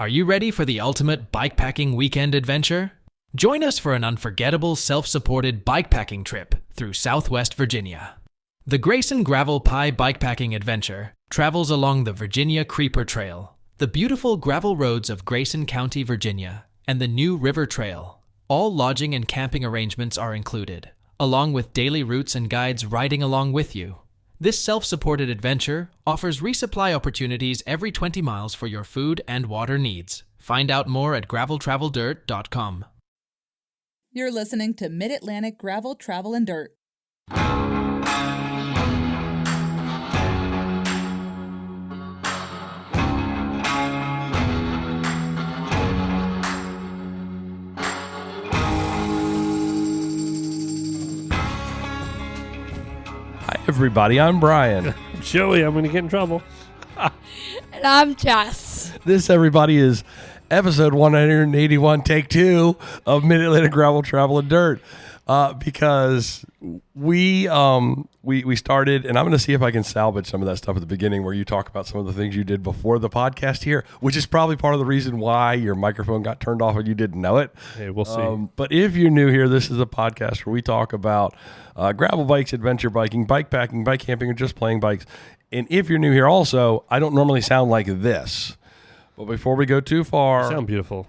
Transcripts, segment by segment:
Are you ready for the ultimate bikepacking weekend adventure? Join us for an unforgettable self-supported bikepacking trip through Southwest Virginia. The Grayson Gravel Pie Bikepacking Adventure travels along the Virginia Creeper Trail, the beautiful gravel roads of Grayson County, Virginia, and the New River Trail. All lodging and camping arrangements are included, along with daily routes and guides riding along with you. This self-supported adventure offers resupply opportunities every 20 miles for your food and water needs. Find out more at graveltraveldirt.com. You're listening to Mid-Atlantic Gravel, Travel, and Dirt. Everybody, I'm Brian. Joey, I'm going to get in trouble. And I'm Jess. This, everybody, is episode 181, take 2 of Mid-Atlantic Gravel, Travel, and Dirt. Because we started, and I'm going to see if I can salvage some of that stuff at the beginning where you talk about some of the things you did before the podcast here, which is probably part of the reason why your microphone got turned off and you didn't know it. Hey, we'll see. But if you're new here, this is a podcast where we talk about gravel bikes, adventure biking, bikepacking, bike camping, or just playing bikes. And if you're new here also, I don't normally sound like this. But before we go too far... You sound beautiful.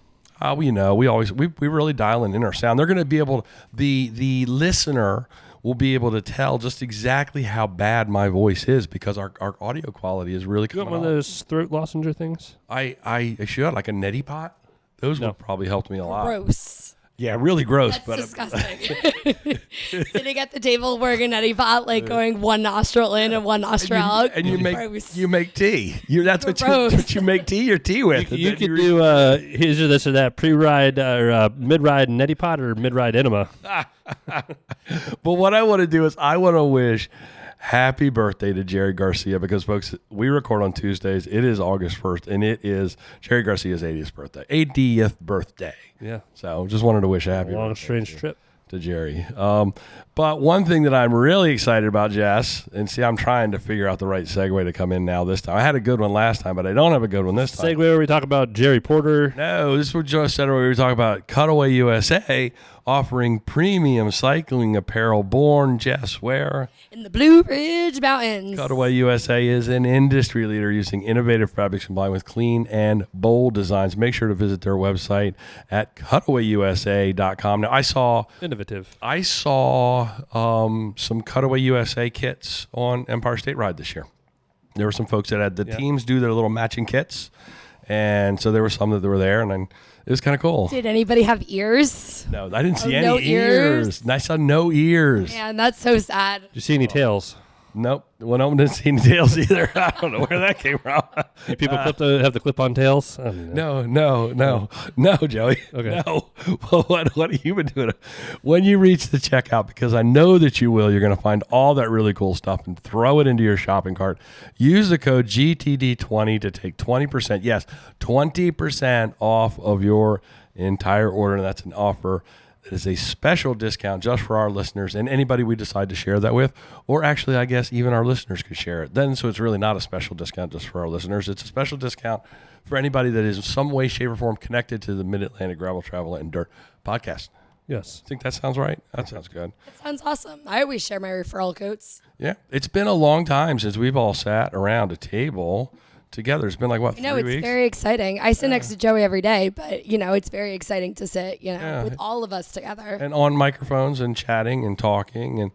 We really dialing in our sound. They're going to be able to, the listener will be able to tell just exactly how bad my voice is because our audio quality is really coming You want one of those throat lozenge things? I should, like a neti pot. Those would probably help me a lot. Gross. Yeah, really gross. That's disgusting. Sitting at the table wearing a neti pot, like going one nostril in and one nostril out. And you make tea. That's what you make tea with. You could do here's or this or that pre-ride or mid-ride neti pot or mid-ride enema. But what I want to do is I want to wish happy birthday to Jerry Garcia because, folks, we record on Tuesdays. It is August 1st, and it is Jerry Garcia's 80th birthday. Yeah. So just wanted to wish a happy long, birthday strange trip to Jerry. But one thing that I'm really excited about, Jess, and see, I'm trying to figure out the right segue to come in now this time. I had a good one last time, but I don't have a good one this time. Segue where we talk about Jerry Porter. No, this is what Joe said earlier. We were talking about Cutaway USA offering premium cycling apparel born, Jess, where? In the Blue Ridge Mountains. Cutaway USA is an industry leader using innovative fabrics combined with clean and bold designs. Make sure to visit their website at cutawayyusa.com. Now, I saw some Cutaway USA kits on Empire State Ride this year. There were some folks that had the teams do their little matching kits. And so there were some that were there, and it was kind of cool. Did anybody have ears? No, I didn't see any ears. I saw no ears. Man, that's so sad. Did you see any tails? Nope. One of them didn't see any tails either. I don't know where that came from. Do people have the clip-on tails? No, Joey. Okay. No. Well, what have you been doing? When you reach the checkout, because I know that you will, you're going to find all that really cool stuff and throw it into your shopping cart. Use the code GTD20 to take 20%. Yes, 20% off of your entire order, and that's an offer. It is a special discount just for our listeners and anybody we decide to share that with, or actually, I guess even our listeners could share it. Then, so it's really not a special discount just for our listeners. It's a special discount for anybody that is in some way, shape, or form connected to the Mid-Atlantic Gravel, Travel, and Dirt podcast. Yes. Think that sounds right? That sounds good. That sounds awesome. I always share my referral codes. Yeah. It's been a long time since we've all sat around a table together. It's been like, what, 3 weeks? It's very exciting. I sit next to Joey every day, but, it's very exciting to sit, with all of us together. And on microphones and chatting and talking. And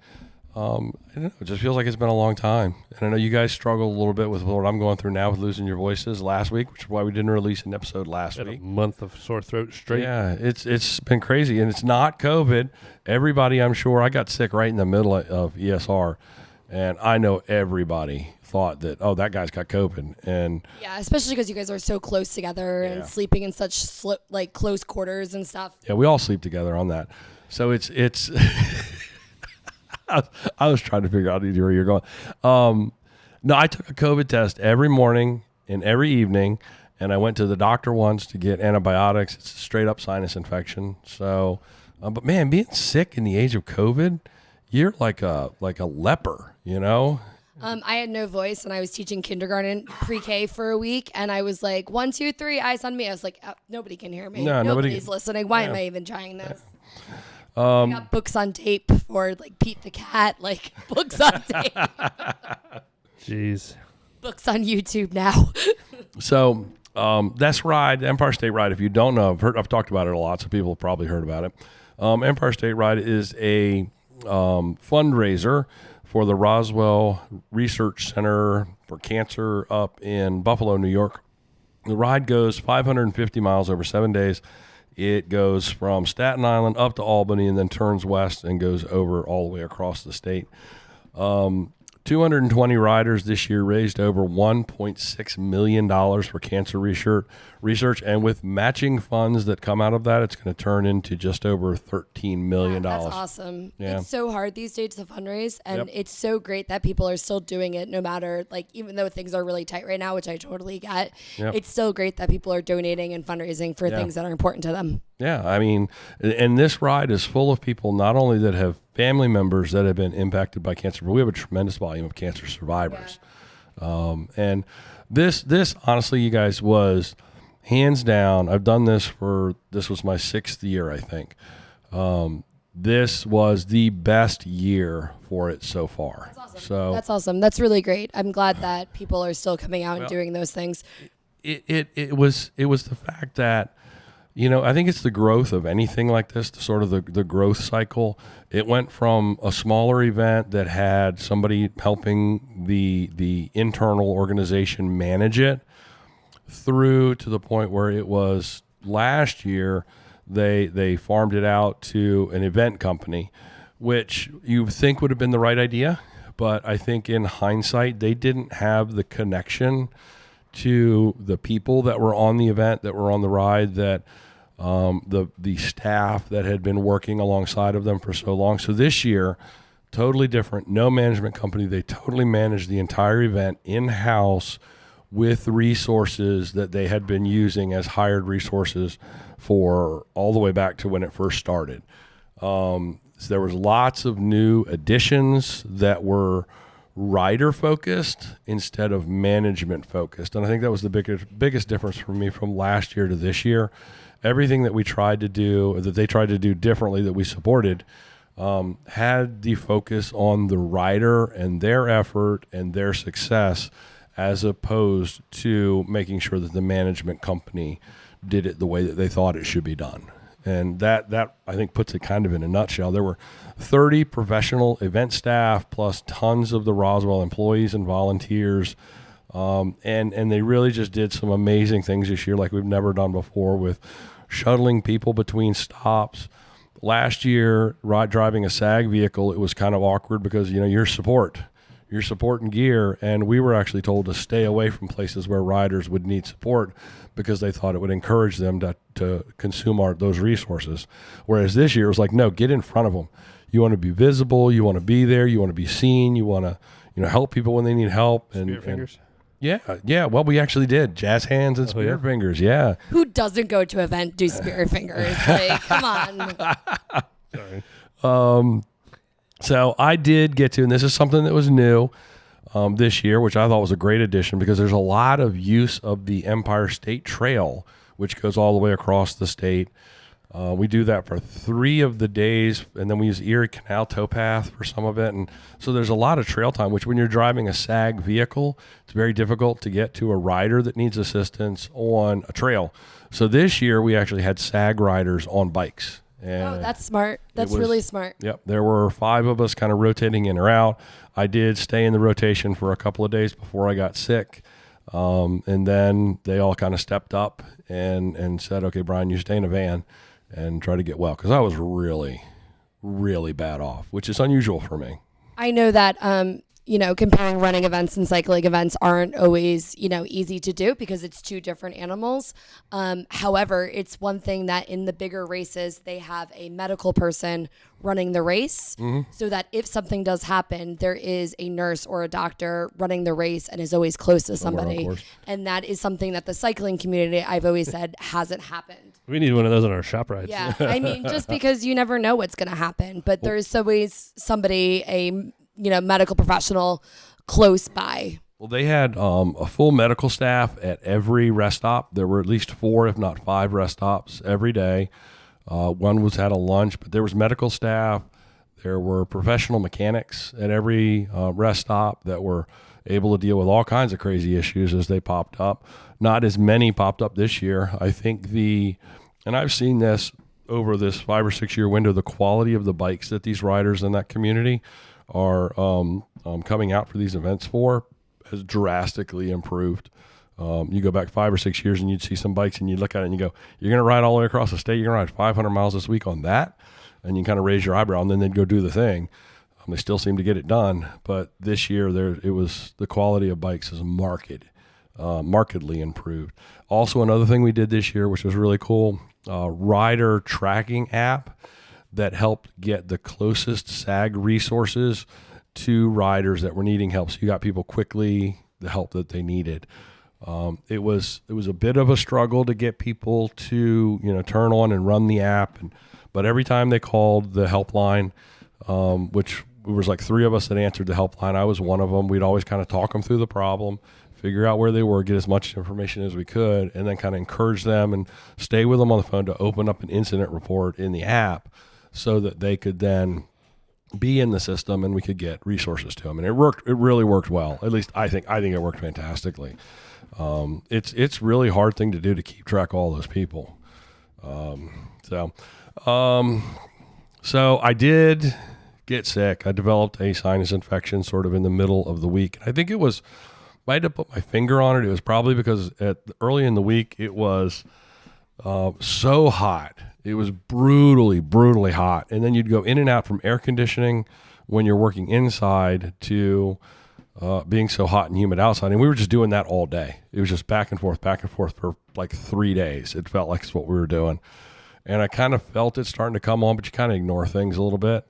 I don't know, it just feels like it's been a long time. And I know you guys struggle a little bit with what I'm going through now with losing your voices last week, which is why we didn't release an episode last week. A month of sore throat straight. Yeah, it's been crazy. And it's not COVID. Everybody, I'm sure, I got sick right in the middle of ESR. And I know everybody thought that, that guy's got COVID. And yeah, especially because you guys are so close together and sleeping in such close quarters and stuff. Yeah, we all sleep together on that. So it's I was trying to figure out where you're going. No, I took a COVID test every morning and every evening, and I went to the doctor once to get antibiotics. It's a straight up sinus infection. So, but man, being sick in the age of COVID, you're like a leper, I had no voice, and I was teaching kindergarten pre-K for a week, and I was like, 1, 2, 3, eyes on me. I was like, nobody can hear me. No, Nobody's listening. Why am I even trying this? I got books on tape for like Pete the Cat, like books on tape. Jeez. Books on YouTube now. So that's ride, Empire State Ride. If you don't know, I've talked about it a lot, so people have probably heard about it. Empire State Ride is a fundraiser for the Roswell Research Center for Cancer up in Buffalo, New York. The ride goes 550 miles over 7 days. It goes from Staten Island up to Albany and then turns west and goes over all the way across the state. 220 riders this year raised over $1.6 million for cancer research, and with matching funds that come out of that, it's going to turn into just over $13 million. That's awesome. Yeah. It's so hard these days to fundraise, and Yep. it's so great that people are still doing it no matter, like, even though things are really tight right now, which I totally get, Yep. it's still great that people are donating and fundraising for things that are important to them. Yeah, I mean, and this ride is full of people not only that have family members that have been impacted by cancer, but we have a tremendous volume of cancer survivors. And this honestly, you guys, was hands down. I've done this was my 6th year, I think. This was the best year for it so far. That's awesome. So That's awesome. That's really great. I'm glad that people are still coming out and doing those things. it was the fact that, I think it's the growth of anything like this, sort of the growth cycle. It went from a smaller event that had somebody helping the internal organization manage it through to the point where it was last year they farmed it out to an event company, which you think would have been the right idea. But I think in hindsight, they didn't have the connection to the people that were on the event, that were on the ride, that the staff that had been working alongside of them for so long. So this year, totally different. No management company. They totally managed the entire event in-house with resources that they had been using as hired resources for all the way back to when it first started. So there was lots of new additions that were rider focused instead of management focused. And I think that was the biggest difference for me from last year to this year. Everything that we tried to do, or that they tried to do differently, that we supported, had the focus on the rider and their effort and their success, as opposed to making sure that the management company did it the way that they thought it should be done. And that I think puts it kind of in a nutshell. There were 30 professional event staff plus tons of the Roswell employees and volunteers. And they really just did some amazing things this year like we've never done before, with shuttling people between stops. Last year, driving a SAG vehicle, it was kind of awkward because, your support and gear, and we were actually told to stay away from places where riders would need support because they thought it would encourage them to consume those resources. Whereas this year it was like, no, get in front of them. You want to be visible, you want to be there, you want to be seen, you want to help people when they need help. Spear fingers. Yeah. Well, we actually did jazz hands and spear fingers. Yeah. Who doesn't go to an event do spirit fingers? Like, come on. Sorry. So I did get to, and this is something that was new this year, which I thought was a great addition, because there's a lot of use of the Empire State Trail, which goes all the way across the state. We do that for 3 of the days, and then we use Erie Canal towpath for some of it. And so there's a lot of trail time, which when you're driving a SAG vehicle, it's very difficult to get to a rider that needs assistance on a trail. So this year we actually had SAG riders on bikes. And That's smart. That's really smart. Yep. There were 5 of us kind of rotating in or out. I did stay in the rotation for a couple of days before I got sick. And then they all kind of stepped up and said, okay, Brian, you stay in a van and try to get well. Because I was really, really bad off, which is unusual for me. I know that, comparing running events and cycling events aren't always, easy to do because it's 2 different animals. However, it's one thing that in the bigger races, they have a medical person running the race so that if something does happen, there is a nurse or a doctor running the race and is always close to somebody. And that is something that the cycling community, I've always said, hasn't happened. We need one of those on our shop rides. Yeah. I mean, just because you never know what's going to happen, but there's always somebody, a medical professional close by. Well, they had a full medical staff at every rest stop. There were at least 4, if not 5 rest stops every day. One was had a lunch, but there was medical staff. There were professional mechanics at every rest stop that were able to deal with all kinds of crazy issues as they popped up. Not as many popped up this year. I think and I've seen this over this 5 or 6 year window, the quality of the bikes that these riders in that community are coming out for these events for has drastically improved. You go back 5 or 6 years and you'd see some bikes and you look at it and you go, you're going to ride all the way across the state. You're going to ride 500 miles this week on that. And you kind of raise your eyebrow and then they'd go do the thing. They still seem to get it done. But this year the quality of bikes is markedly improved. Also, another thing we did this year, which was really cool, rider tracking app that helped get the closest SAG resources to riders that were needing help. So you got people quickly the help that they needed. It was a bit of a struggle to get people to turn on and run the app, but every time they called the helpline, which was like 3 of us that answered the helpline, I was one of them. We'd always kind of talk them through the problem, figure out where they were, get as much information as we could, and then kind of encourage them and stay with them on the phone to open up an incident report in the app so that they could then be in the system and we could get resources to them. And it really worked well. At least I think it worked fantastically. It's really hard thing to do to keep track of all those people. So I did get sick. I developed a sinus infection sort of in the middle of the week. I think if I had to put my finger on it, it was probably because early in the week it was so hot. It was brutally hot. And then you'd go in and out from air conditioning when you're working inside to being so hot and humid outside. And we were just doing that all day. It was just back and forth for like 3 days. It felt like it's what we were doing. And I kind of felt it starting to come on, but you kind of ignore things a little bit.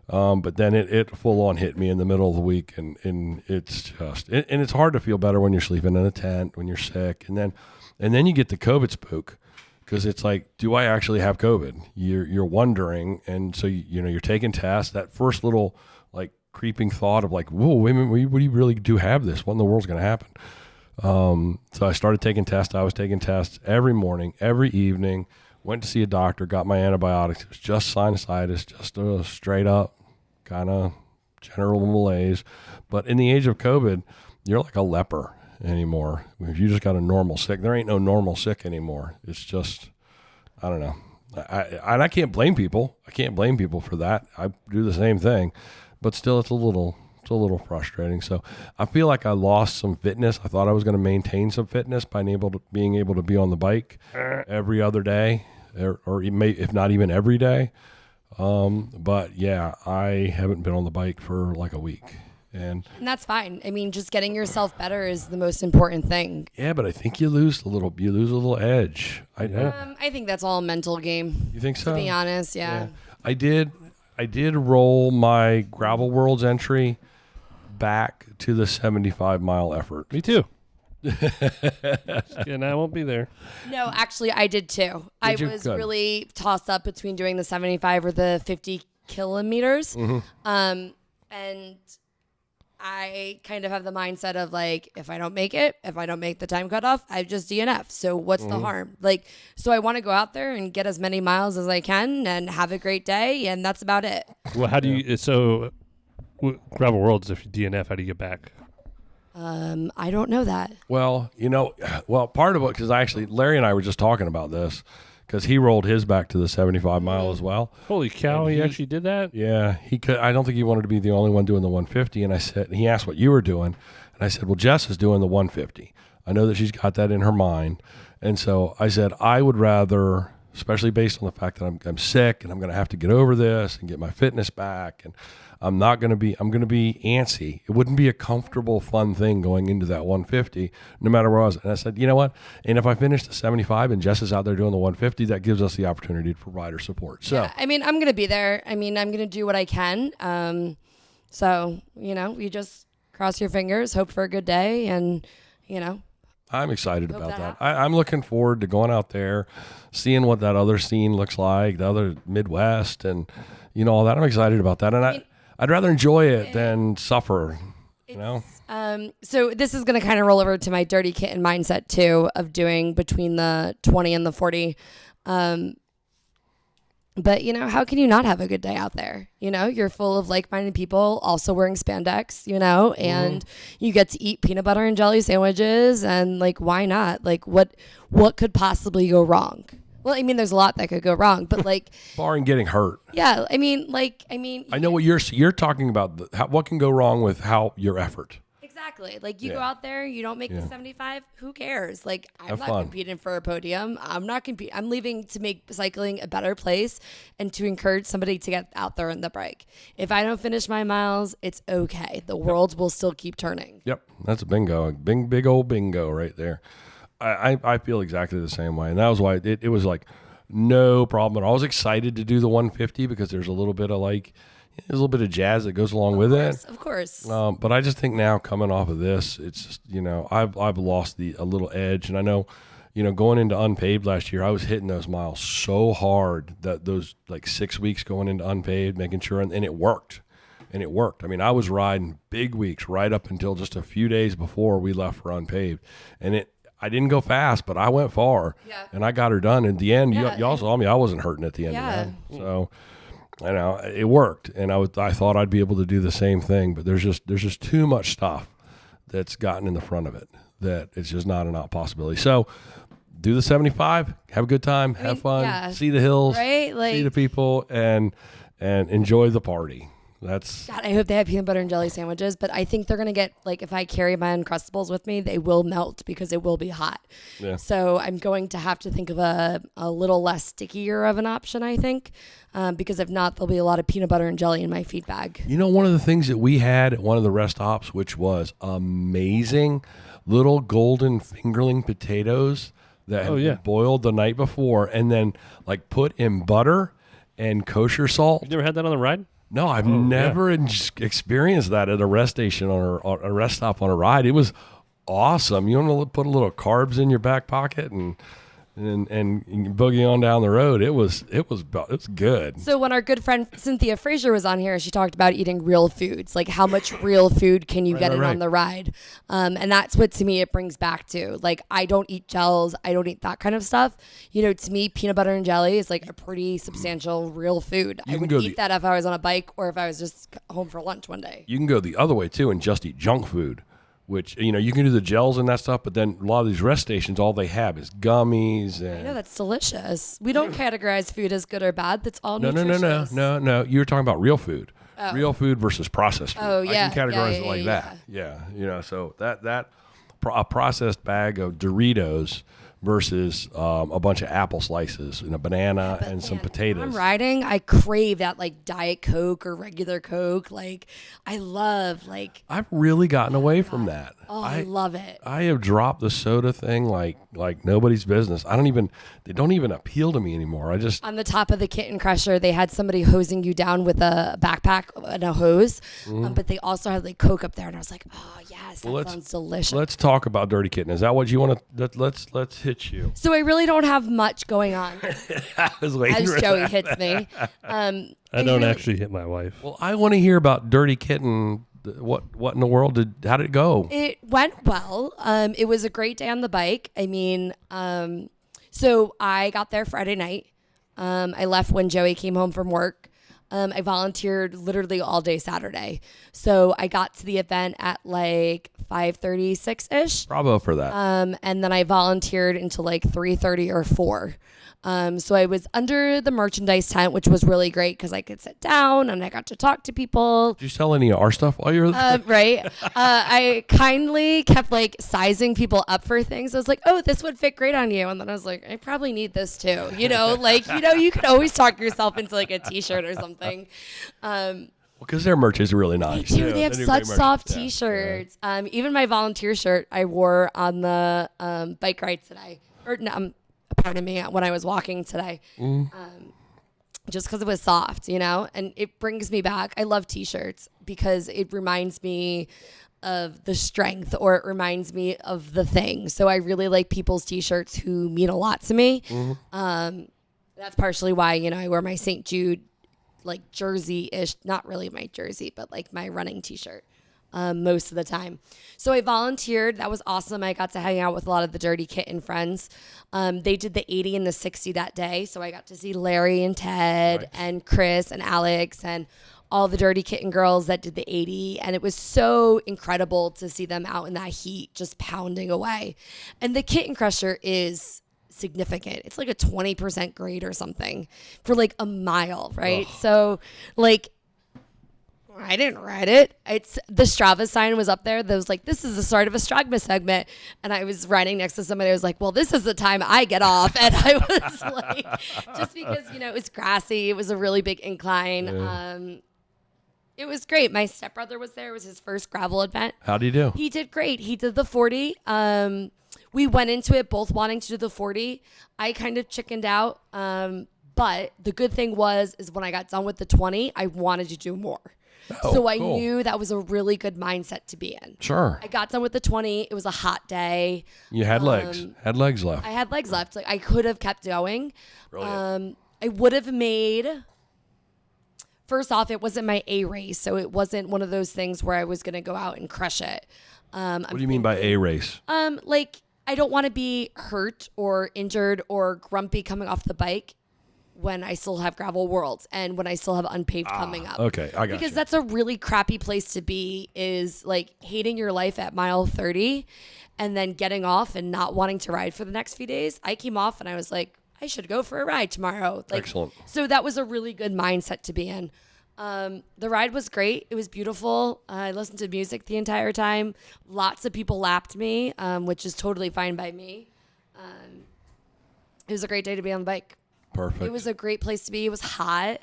But then it full on hit me in the middle of the week. And it's just, and it's hard to feel better when you're sleeping in a tent, when you're sick. And then you get the COVID spook. Because it's like, do I actually have COVID? You're wondering, and so you're taking tests. That first little like creeping thought of like, whoa, wait a minute, what do you really do have this? What in the world's going to happen? So I started taking tests. I was taking tests every morning, every evening. Went to see a doctor, got my antibiotics. It was just sinusitis, just a straight up kind of general malaise. But in the age of COVID, you're like a leper anymore. If you just got a normal sick, there ain't no normal sick anymore. It's just, I don't know. I can't blame people. I can't blame people for that. I do the same thing, but still it's a little frustrating. So I feel like I lost some fitness. I thought I was going to maintain some fitness by being able to be on the bike every other day or if not even every day. But yeah, I haven't been on the bike for like a week. And that's fine. I mean, just getting yourself better is the most important thing. Yeah, but I think you lose a little edge. I think that's all a mental game. You think so? To be honest, yeah. I did roll my Gravel Worlds entry back to the 75-mile effort. Me too. And I won't be there. No, actually, I did too. I was really tossed up between doing the 75 or the 50 kilometers. Mm-hmm. And I kind of have the mindset of like, if I don't make the time cutoff, I just DNF. So what's the harm? Like, so I want to go out there and get as many miles as I can and have a great day. And that's about it. Well, how do you, Gravel Worlds, if you DNF, how do you get back? I don't know that. Well, part of it, because Larry and I were just talking about this, because he rolled his back to the 75 mile as well. Holy cow, he actually did that? Yeah, he could. I don't think he wanted to be the only one doing the 150. And he asked what you were doing. And I said, well, Jess is doing the 150. I know that she's got that in her mind. And so I said, I would rather, especially based on the fact that I'm sick and I'm going to have to get over this and get my fitness back. And I'm going to be antsy. It wouldn't be a comfortable, fun thing going into that 150, no matter where I was. And I said, you know what? And if I finish the 75 and Jess is out there doing the 150, that gives us the opportunity to provide her support. So, yeah, I mean, I'm going to be there. I mean, I'm going to do what I can. So, you just cross your fingers, hope for a good day, and, I'm excited about that. I'm looking forward to going out there, seeing what that other scene looks like, the other Midwest, and, all that. I'm excited about that. And I'd rather enjoy it than suffer. You know? So this is going to kind of roll over to my dirty kitten mindset too, of doing between the 20 and the 40. But, you know, how can you not have a good day out there? You know, you're full of like-minded people also wearing spandex, you know, and you get to eat peanut butter and jelly sandwiches. And, like, why not? Like, what could possibly go wrong? Well, I mean, there's a lot that could go wrong, but, like... barring getting hurt. Yeah, I mean... I know what you're talking about. What can go wrong with your effort? Exactly. Like, you Yeah. go out there, you don't make the Yeah. 75, who cares? Like, I'm Have not fun. competing for a podium. I'm not competing. I'm leaving to make cycling a better place and to encourage somebody to get out there on the bike. If I don't finish my miles, it's okay. The world will still keep turning. Yep, that's a bingo. A big old bingo right there. I feel exactly the same way. And that was why it was like no problem at all. I was excited to do the 150 because there's a little bit of jazz that goes along with it. Of course. But I just think now coming off of this, it's just, you know, I've lost a little edge. And I know, you know, going into unpaved last year, I was hitting those miles so hard that those like 6 weeks going into unpaved, making sure, and it worked. And it worked. I mean, I was riding big weeks right up until just a few days before we left for unpaved. And I didn't go fast, but I went far. Yeah. And I got her done. In the end, Yeah, you all saw me. I wasn't hurting at the end Yeah. of that. So, you know, it worked. And I thought I'd be able to do the same thing. But there's just too much stuff that's gotten in the front of it that it's just not a possibility. So do the 75, have a good time, have fun, yeah. see the hills, Right? Like, see the people, and enjoy the party. That's God, I hope they have peanut butter and jelly sandwiches, but I think they're going to get, like, if I carry my Uncrustables with me, they will melt because it will be hot. Yeah. So I'm going to have to think of a little less stickier of an option, I think, because if not, there'll be a lot of peanut butter and jelly in my feed bag. You know, one of the things that we had at one of the rest stops, which was amazing, little golden fingerling potatoes that had been boiled the night before and then like put in butter and kosher salt. You never had that on the ride? No, I've never experienced that at a rest station on a rest stop on a ride. It was awesome. You want to put a little carbs in your back pocket and boogie on down the road. It was good. So when our good friend Cynthia Frazier was on here, she talked about eating real foods, like how much real food can you get in on the ride, and that's what to me it brings back to. Like, I don't eat gels, I don't eat that kind of stuff. You know, to me, peanut butter and jelly is like a pretty substantial real food. I would eat that if I was on a bike or if I was just home for lunch one day. You can go the other way too and just eat junk food. Which, you know, you can do the gels and that stuff, but then a lot of these rest stations, all they have is gummies. And I know, that's delicious. We don't categorize food as good or bad. That's all nutritious. No. You're talking about real food. Real food versus processed food. Oh, yeah. I can categorize it Yeah, like that. Yeah. You know, so a processed bag of Doritos versus a bunch of apple slices and a banana and some potatoes. When I'm riding, I crave that like Diet Coke or regular Coke. Like, I love I've really gotten away from that. Oh, I love it. I have dropped the soda thing like nobody's business. They don't even appeal to me anymore. On the top of the Kitten Crusher, they had somebody hosing you down with a backpack and a hose, but they also had like Coke up there, and I was like, oh yes, that sounds delicious. Let's talk about Dirty Kitten. Is that what you want to? Let's hit you. So I really don't have much going on. I was waiting as for Joey that. hits me. I don't actually hit my wife. Well, I want to hear about Dirty Kitten. What in the world how did it go? It went well. It was a great day on the bike. I mean, so I got there Friday night. I left when Joey came home from work. I volunteered literally all day Saturday. So I got to the event at like 5:36-ish. Bravo for that. And then I volunteered until like 3:30 or 4. So I was under the merchandise tent, which was really great because I could sit down and I got to talk to people. Did you sell any of our stuff while you were there? Right. I kindly kept like sizing people up for things. I was like, oh, this would fit great on you. And then I was like, I probably need this too. You know, like, you know, you could always talk yourself into like a t-shirt or something. Because their merch is really nice. They do. Yeah, They have do such great merch. soft Yeah, t-shirts. Even my volunteer shirt I wore on the bike ride today. Or no, pardon me, when I was walking today. Just because it was soft, you know? And it brings me back. I love t-shirts because it reminds me of the strength, or it reminds me of the thing. So I really like people's t-shirts who mean a lot to me. That's partially why, you know, I wear my St. Jude like jersey-ish, not really my jersey, but like my running t-shirt. most of the time. So I volunteered. That was awesome. I got to hang out with a lot of the Dirty Kitten friends. They did the 80 and the 60 that day. So I got to see Larry and Ted and Chris and Alex and all the Dirty Kitten girls that did the 80. And it was so incredible to see them out in that heat, just pounding away. And the Kitten Crusher is significant. It's like a 20% grade or something for like a mile, right? Oh. So like, I didn't ride it. It's the Strava sign was up there that was like, this is the start of a Strava segment. And I was riding next to somebody. I was like, well, this is the time I get off. And I was like, just because, it was grassy. It was a really big incline. Yeah. It was great. My stepbrother was there. It was his first gravel event. How'd he do? He did great. He did the 40. We went into it both wanting to do the 40. I kind of chickened out. But the good thing is when I got done with the 20, I wanted to do more. Oh, so I cool. knew that was a really good mindset to be in. Sure. I got done with the 20. It was a hot day. You had legs. Had legs left. I had legs left. Like I could have kept going. Brilliant. I would have made. First off, it wasn't my A race, so it wasn't one of those things where I was going to go out and crush it. What do you mean by A race? Like I don't want to be hurt or injured or grumpy coming off the bike when I still have gravel worlds and when I still have unpaved coming up. Okay, I got Because you. that's a really crappy place to be, is like hating your life at mile 30 and then getting off and not wanting to ride for the next few days. I came off and I was like, I should go for a ride tomorrow. Like, excellent. So that was a really good mindset to be in. The ride was great. It was beautiful. I listened to music the entire time. Lots of people lapped me, which is totally fine by me. It was a great day to be on the bike. Perfect. It was a great place to be. It was hot.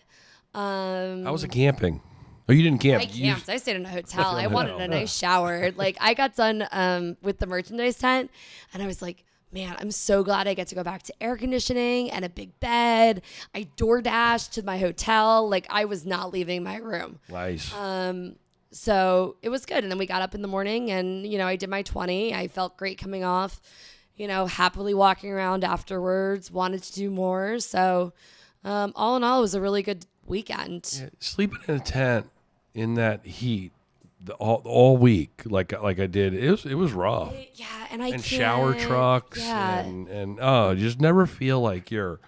How was it camping? Oh, you didn't camp. I camped. I stayed in a hotel. I wanted a nice shower. Like I got done with the merchandise tent, and I was like, man, I'm so glad I get to go back to air conditioning and a big bed. I door dashed to my hotel. Like I was not leaving my room. Nice. So it was good. And then we got up in the morning and, I did my 20. I felt great coming off, happily walking around afterwards, wanted to do more. So all in all, it was a really good weekend. Yeah, sleeping in a tent in that heat all week, like I did, it was rough. Yeah, and shower trucks, and you just never feel like you're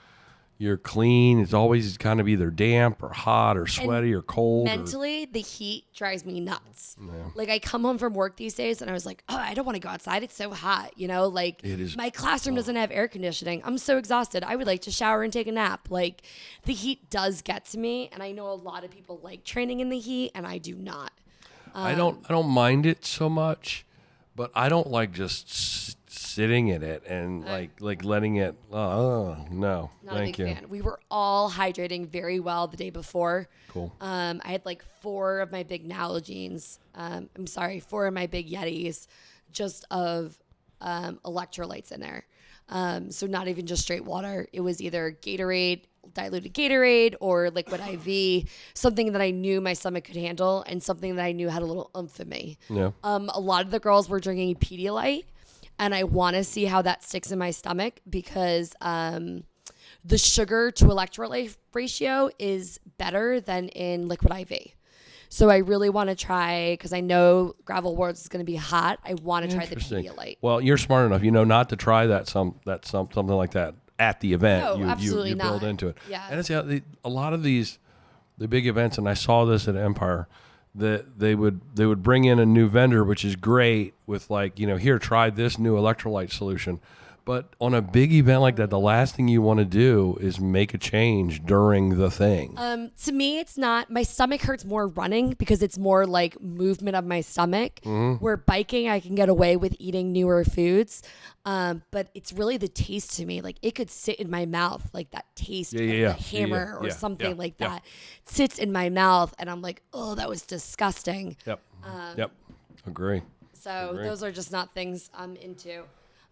clean. It's always kind of either damp or hot or sweaty or cold. Mentally, the heat drives me nuts. Yeah. Like I come home from work these days and I was like, oh, I don't want to go outside. It's so hot, like it is, my classroom doesn't have air conditioning. I'm so exhausted. I would like to shower and take a nap. Like the heat does get to me, and I know a lot of people like training in the heat, and I do not. I don't mind it so much, but I don't like just sitting in it and like letting it. No, not thank a big you. fan. We were all hydrating very well the day before. Cool. I had like 4 of my big Nalgene's. 4 of my big Yetis, just of electrolytes in there. So not even just straight water. It was either Gatorade, diluted Gatorade, or liquid IV, something that I knew my stomach could handle and something that I knew had a little oomph in me. Yeah. A lot of the girls were drinking Pedialyte, and I want to see how that sticks in my stomach because the sugar to electrolyte ratio is better than in liquid IV. So I really want to try, because I know Gravel Worlds is going to be hot. I want to try the Pedialyte. Well, you're smart enough, not to try something like that at the event. No, absolutely you not. build into it. Yeah. And it's a lot of the big events, and I saw this at Empire, that they would bring in a new vendor, which is great, with here, try this new electrolyte solution. But on a big event like that, the last thing you want to do is make a change during the thing. To me, it's not. My stomach hurts more running because it's more like movement of my stomach. Mm-hmm. Where biking, I can get away with eating newer foods. But it's really the taste to me. Like it could sit in my mouth, like that taste of the hammer or something like that. It sits in my mouth, and I'm like, oh, that was disgusting. Yep. Agree. So those are just not things I'm into.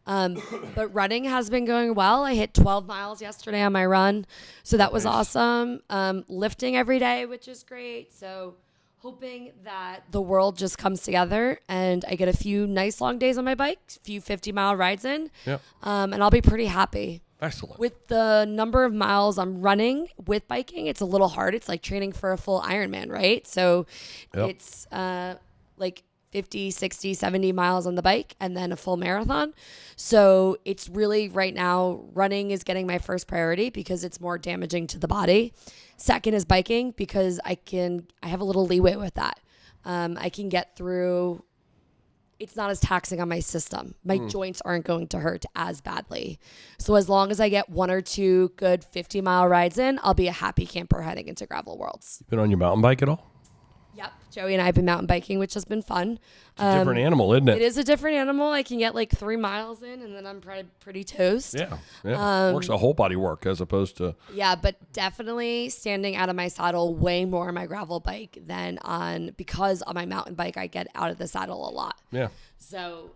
But running has been going well. I hit 12 miles yesterday on my run. So that was awesome. Lifting every day, which is great. So hoping that the world just comes together and I get a few nice long days on my bike, a few 50-mile rides in. Yep. And I'll be pretty happy. Excellent. With the number of miles I'm running with biking, it's a little hard. It's like training for a full Ironman, right? So it's like 50, 60, 70 miles on the bike and then a full marathon. So it's really right now running is getting my first priority because it's more damaging to the body. Second is biking because I have a little leeway with that. I can get through. It's not as taxing on my system. My joints aren't going to hurt as badly. So as long as I get 1 or 2 good 50-mile rides in, I'll be a happy camper heading into Gravel Worlds. Been on your mountain bike at all? Yep. Joey and I have been mountain biking, which has been fun. It's a different animal, isn't it? It is a different animal. I can get like 3 miles in and then I'm pretty toast. Yeah. Works the whole body work as opposed to. Yeah, but definitely standing out of my saddle way more on my gravel bike than because on my mountain bike, I get out of the saddle a lot. Yeah. So,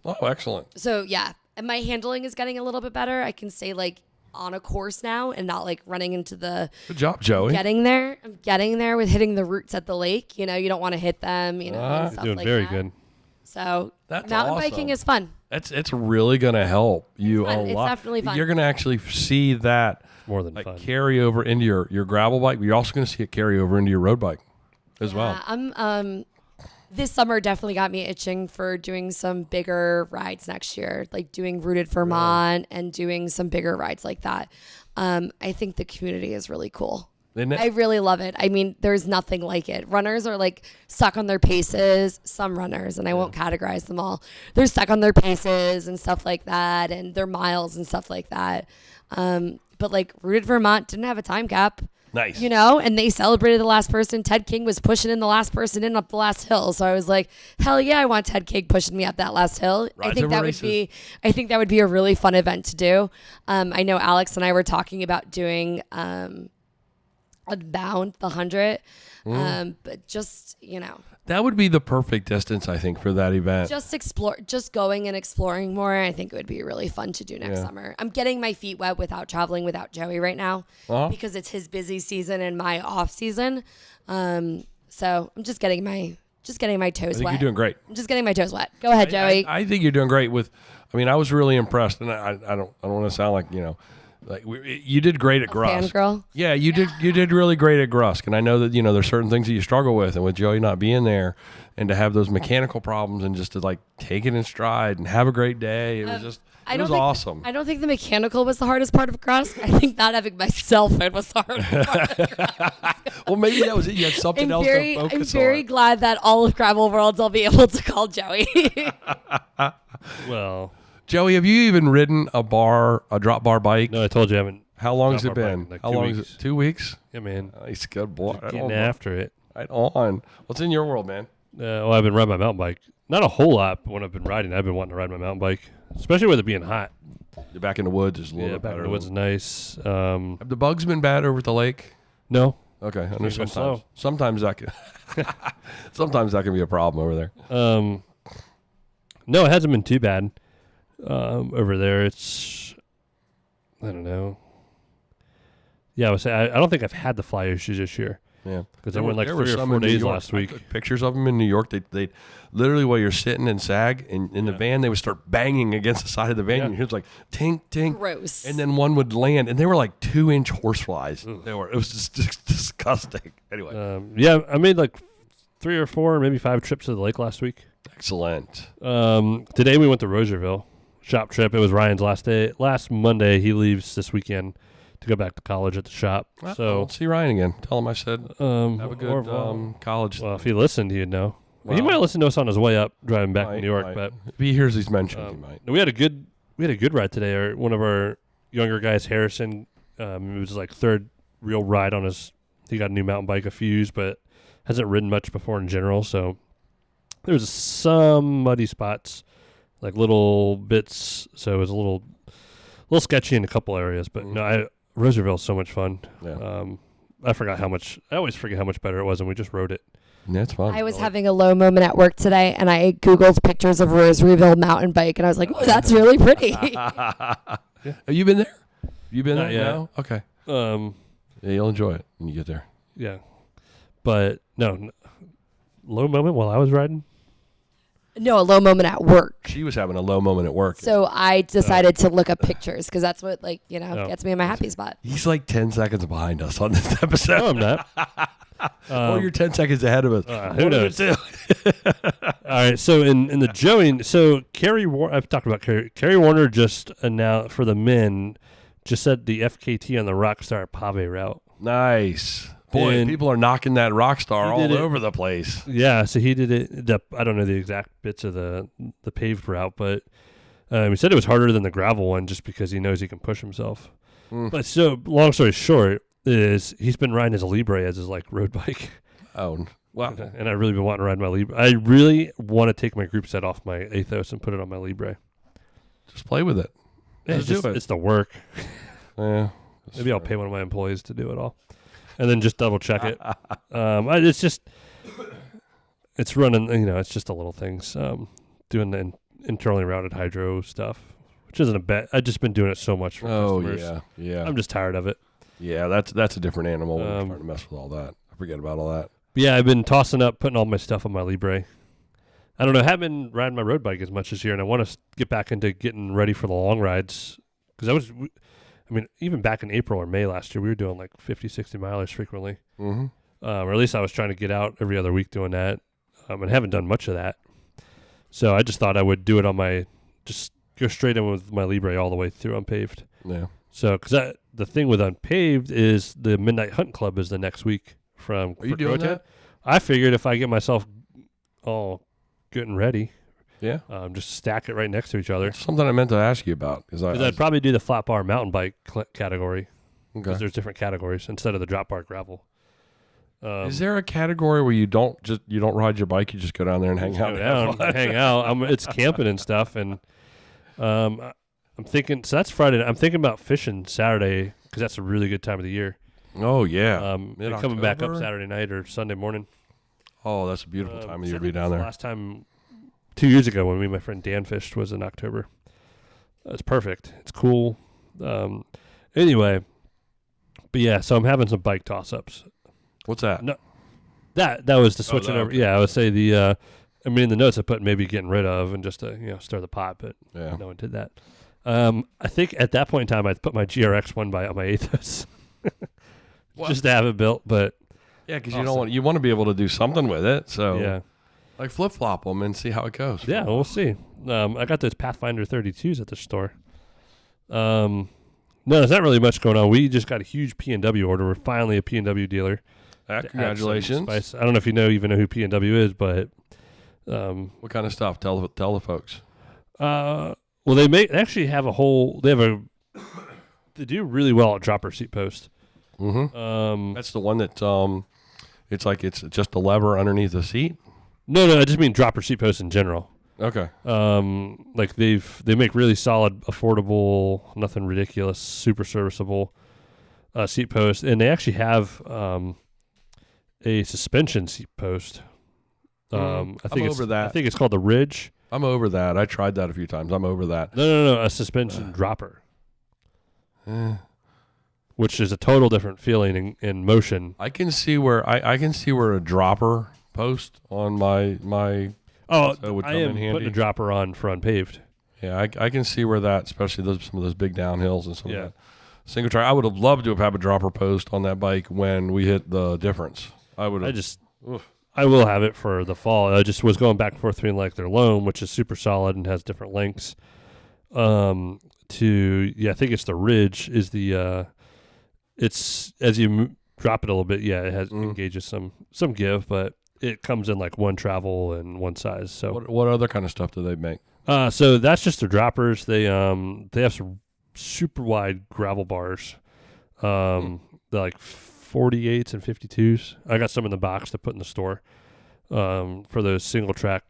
Oh, excellent. so yeah, and my handling is getting a little bit better. I can stay like on a course now and not like running into the. Good job, Joey. I'm getting there with hitting the roots at the lake. You know, you don't want to hit them, and You're stuff Doing like very that. good. So That's mountain awesome. biking is fun. It's really going to help you fun. a It's lot. definitely fun. You're going to actually see that More than like fun. carry over into your gravel bike, but you're also going to see it carry over into your road bike as well. I'm this summer definitely got me itching for doing some bigger rides next year, like doing Rooted Vermont and doing some bigger rides like that. I think the community is really cool. Isn't it? I really love it. I mean, there's nothing like it. Runners are like stuck on their paces. Some runners, and I won't categorize them all, they're stuck on their paces and stuff like that, and their miles and stuff like that. But like Rooted Vermont didn't have a time cap. Nice. You know, and they celebrated the last person. Ted King was pushing in the last person in up the last hill. So I was like, hell yeah, I want Ted King pushing me up that last hill. Rides I think over that races. I think that would be a really fun event to do. I know Alex and I were talking about doing Unbound, the 100. But just, you know, That would be the perfect distance, I think, for that event. just going and exploring more. I think it would be really fun to do next summer. I'm getting my feet wet without traveling without Joey right now because it's his busy season and my off season. So I'm just getting my I toes think wet. you're doing great. I'm just getting my toes wet. Go ahead, Joey. I think you're doing great with. I mean, I was really impressed, and I don't want to sound like you did great at Grusk. Fangirl. Yeah, you did really great at Grusk, and I know that there's certain things that you struggle with, and with Joey not being there, and to have those mechanical problems, and just to like take it in stride and have a great day, it was awesome. I don't think the mechanical was the hardest part of Grusk. I think not having my cell phone was the hardest part. Well, maybe that was it. You had something else to focus on. I'm very glad that all of Gravel Worlds I'll be able to call Joey. Well, Joey, have you even ridden a drop bar bike? no, I told you I haven't. How long has it drop bar been? bike in, like, How 2 long is weeks. it? 2 weeks? Yeah, man. Nice, good boy. Right Getting on, after it. right on. What's in your world, man? Well, I've been riding my mountain bike. Not a whole lot, but when I've been riding, I've been wanting to ride my mountain bike, especially with it being hot. You're back in the woods. Is a little Yeah, bit back better. in the woods is nice. Have the bugs been bad over at the lake? No. Okay, I know Seems to go sometimes that can sometimes that can be a problem over there. No, it hasn't been too bad over there. It's, I don't know. Yeah, I would say I don't think I've had the fly issues this year. Yeah, Because I went like there were 3 or some 4 in New days York. last I week. took pictures of them in New York. They literally while you're sitting in sag in the van, they would start banging against the side of the van. Yeah. You hear like tink tink, Gross. and then one would land, and they were like 2-inch horseflies. It was just disgusting. Anyway, Yeah, I made like 3 or 4, maybe 5 trips to the lake last week. excellent. Today we went to Rogerville shop trip. It was Ryan's last day. Last Monday, he leaves this weekend to go back to college at the shop. So see Ryan again. Tell him I said have a good well, college. if he listened, he'd know. He Well, might listen to us on his way up driving back to might, New York. might. But if he hears these mentioned, he might. we had a good ride today. One of our younger guys, Harrison, it was like 3rd real ride on his. He got a new mountain bike, a Fuse, but hasn't ridden much before in general. So there was some muddy spots, like little bits. So it was a little sketchy in a couple areas. But no, Roosevelt so much fun. Yeah. I always forget how much better it was, and we just rode it. Yeah, it's fun. I was having a low moment at work today, and I Googled pictures of Rosaryville mountain bike, and I was like, "Oh, that's really pretty." Have you been there? You been Not there? yet. No? Okay. Yeah, you'll enjoy it when you get there. Yeah, but no, low moment while I was riding. No, a low moment at work. She was having a low moment at work. So I decided to look up pictures because that's what Oh. gets me in my happy spot. He's like 10 seconds behind us on this episode. No, I'm not. You're 10 seconds ahead of us. Who knows? All right. So in the joeying, so I've talked about Kerry Warner just announced for the men, just said the FKT on the Rockstar Pave route. Nice. Boy, And people are knocking that Rockstar he did all it- over the place. Yeah, so he did it. I don't know the exact bits of the paved route, but he said it was harder than the gravel one just because he knows he can push himself. But so, long story short, is he's been riding his Libre as his like road bike, Oh, wow. and I've really been wanting to ride my Libre. I really want to take my group set off my Athos and put it on my Libre. Just play with it. Yeah, Just do it. It's the work. Yeah. Maybe I'll pay one of my employees to do it all, and then just double check it. It's running. It's just the little things. Doing the internally routed hydro stuff, which isn't a bet. I've just been doing it so much for customers. Yeah. I'm just tired of it. Yeah, that's a different animal when you're starting to mess with all that. I forget about all that. But yeah, I've been tossing up, putting all my stuff on my Libre. I don't know. I haven't been riding my road bike as much this year, and I want to get back into getting ready for the long rides. Because even back in April or May last year, we were doing like 50, 60 milers frequently. Mm-hmm. Or at least I was trying to get out every other week doing that. And haven't done much of that. So I just thought I would do it just go straight in with my Libre all the way through unpaved. Yeah. So, because the thing with unpaved is the Midnight Hunt Club is the next week from. Are you doing that? I figured if I get myself all good and ready, Yeah. just stack it right next to each other. That's something I meant to ask you about. Because I'd probably do the flat bar mountain bike category. Okay. Because there's different categories instead of the drop bar gravel. Is there a category where you don't ride your bike, you just go down there and hang out? Go down, hang out. It's camping and stuff, and I'm thinking. So that's Friday. I'm thinking about fishing Saturday because that's a really good time of the year. Oh yeah. Coming back up Mid-October? Saturday night or Sunday morning. Oh, that's a beautiful time of year to be Saturday down was the there. Last time, 2 years ago, when me and my friend Dan fished, was in October. It's perfect. It's cool. Anyway, but yeah, so I'm having some bike toss-ups. What's that? No, that was the switching over. okay. Yeah, I would say in the notes I put maybe getting rid of and just to stir the pot, but Yeah. no one did that. I think at that point in time I'd put my GRX one by on my Athos just to have it built, but Yeah, because Awesome. you want to be able to do something with it. So yeah. like flip flop them and see how it goes. Yeah, we'll see. I got those Pathfinder 32s at the store. No, there's not really much going on. We just got a huge P&W order. We're finally a P&W dealer. to add some Congratulations. spice. I don't know if you even know who P&W is, but What kind of stuff? Tell the folks. well, they actually have they do really well at dropper seat post. Mm-hmm. That's the one that it's just a lever underneath the seat. No, I just mean dropper seat posts in general. Okay. Like they make really solid, affordable, nothing ridiculous, super serviceable seat posts, and they actually have a suspension seat post. I think over that. I think it's called the Ridge. I'm over that. I tried that a few times. I'm over that. No, a suspension dropper, which is a total different feeling in motion. I can see where I can see where a dropper post on my Oh, So it would I come am in handy. putting a dropper on for unpaved. yeah I can see where that, especially some of those big downhills and some Yeah. of that single track. I would have loved to have had a dropper post on that bike when we hit the difference. I would have. I will have it for the fall. I just was going back and forth between like their loam, which is super solid and has different lengths. I think it's the Ridge is the it's as you drop it a little bit, yeah, it has engages some give, but it comes in like one travel and one size. So what other kind of stuff do they make? so that's just their droppers. They have some super wide gravel bars. They're like 48s and 52s. I got some in the box to put in the store for those single track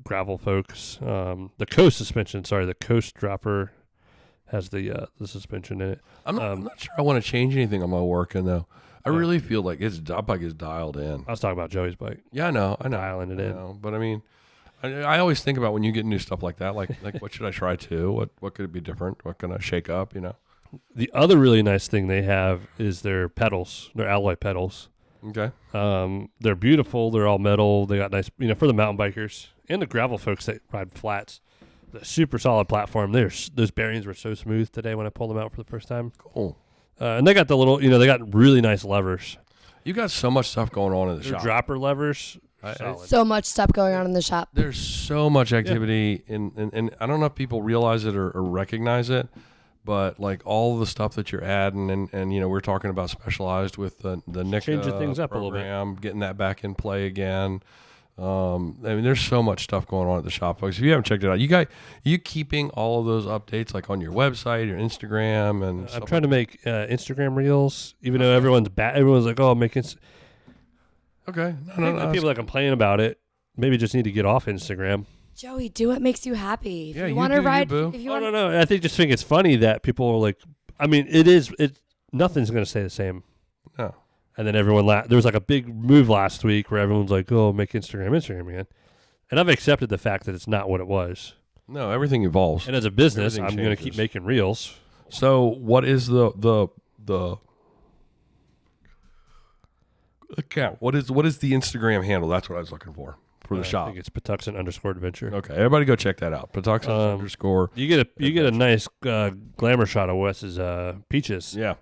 gravel folks. The Coast dropper has the suspension in it. I'm not sure I want to change anything on my working though. I really feel like that bike is dialed in. I was talking about Joey's bike. Yeah, I know. Dialing it in. But I mean, I always think about when you get new stuff like that, like what should I try to? What could it be different? What can I shake up? The other really nice thing they have is their pedals, their alloy pedals. Okay. They're beautiful. They're all metal. They got nice, for the mountain bikers and the gravel folks that ride flats. The super solid platform. Those bearings were so smooth today when I pulled them out for the first time. Cool. And they got the little, they got really nice levers. You got so much stuff going on in the Their shop. dropper levers, solid. So much stuff going on in the shop. There's so much activity, and I don't know if people realize it or recognize it, but like all the stuff that you're adding, and we're talking about Specialized with the NICA Changing things up a little bit. program, getting that back in play again. There's so much stuff going on at the shop, folks. If you haven't checked it out, you keeping all of those updates like on your website, your Instagram, and I'm stuff trying to make Instagram reels, even though everyone's like, oh, make it. Okay, No, people that complain about it maybe just need to get off Instagram. Joey, do what makes you happy. If Yeah, you you want do to you, ride, boo. if you I want, don't know. I just think it's funny that people are like, I mean, nothing's going to stay the same. No. And then everyone there was like a big move last week where everyone's like, oh, make Instagram again. And I've accepted the fact that it's not what it was. No, everything evolves. And as a business, Everything I'm going to keep changes. making reels. So, what is the account? What is the Instagram handle? That's what I was looking for the I shop. think it's Patuxent_adventure. Okay, everybody go check that out. Patuxent _ You get a nice glamour shot of Wes's peaches. Yeah,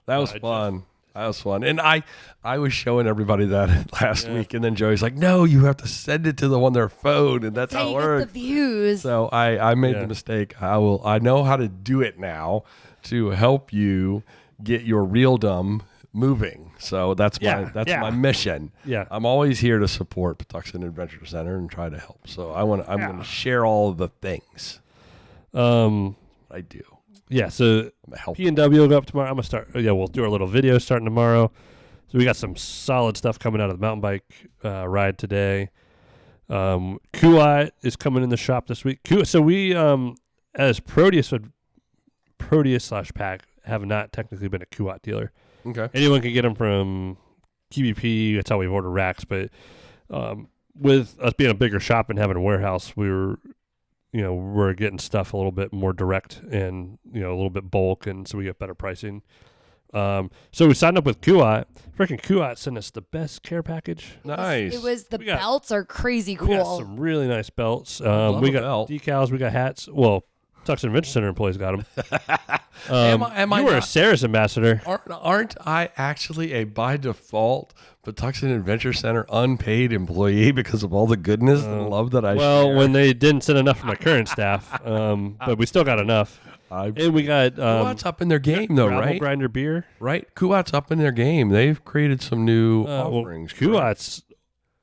that was I fun. That was fun. And I was showing everybody that last week, and then Joey's like, "No, you have to send it to on their phone, and that's how how it you works." get the views. So I made Yeah. the mistake. I know how to do it now to help you get your realdom moving. So that's my mission. Yeah. I'm always here to support Patuxent Adventure Center and try to help. So I'm going to share all of the things I do. Yeah, so I'm gonna help. P&W will go up tomorrow. I'm going to start. Yeah, we'll do our little video starting tomorrow. So we got some solid stuff coming out of the mountain bike ride today. Kuat is coming in the shop this week. So we, as Proteus/Pack, have not technically been a Kuat dealer. Okay. Anyone can get them from QBP. That's how we've ordered racks. But with us being a bigger shop and having a warehouse, we're getting stuff a little bit more direct and, a little bit bulk. And so we get better pricing. So we signed up with Kuat. Freaking Kuat sent us the best care package. Nice. It was the We got- belts are crazy We got cool. some really nice belts. love We a got belt. decals. We got hats. Well, Tucson Adventure Center employees got them. Am I you were a not- Sarah's ambassador. Aren't I actually a by default Patuxent Adventure Center unpaid employee because of all the goodness and love that I share? When they didn't send enough from my current staff, but we still got enough. And we got Kuat's up in their game though, Gravel right? Grinder beer. Right? Kuat's up in their game. They've created some new offerings. correct? Kuat's.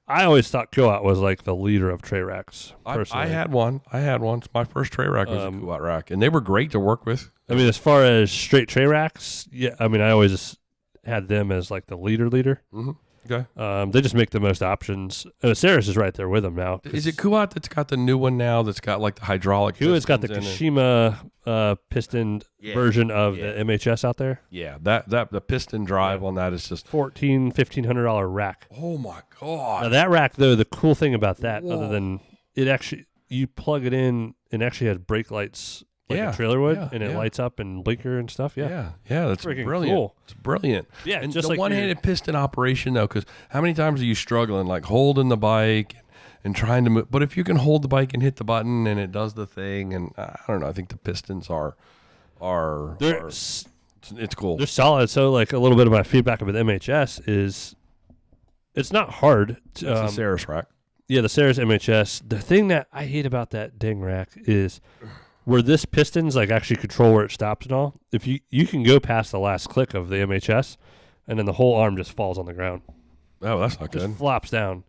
I always thought Kuat was like the leader of tray racks. Personally, I had one. My first tray rack was a Kuat rack, and they were great to work with. I mean, as far as straight tray racks, yeah. I mean, I always just had them as like the leader. Mm-hmm. Okay. They just make the most options. Sarah's is right there with them now. Is it Kuat that's got the new one now that's got like the hydraulic? Kuat's got the pistons in it? Kashima pistoned version of the MHS out there. Yeah, that the piston drive on that is just. $1,500 rack. Oh my Now god! that rack though, the cool thing about that, Whoa. other than it actually, you plug it in and actually has brake lights like Yeah, a trailer would, yeah, and it yeah. lights up and blinker and stuff. Yeah, That's Freaking brilliant. cool. It's brilliant. Yeah, and just the like one-handed piston operation though, because how many times are you struggling like holding the bike and trying to move? But if you can hold the bike and hit the button and it does the thing, and I don't know, I think the pistons it's cool. They're solid. So like a little bit of my feedback with MHS is, it's not hard. That's the Saris rack. Yeah, the Sarah's MHS. The thing that I hate about that dang rack is where this piston's like actually control where it stops and all. If you can go past the last click of the MHS, and then the whole arm just falls on the ground. Oh, that's not Just good. flops down.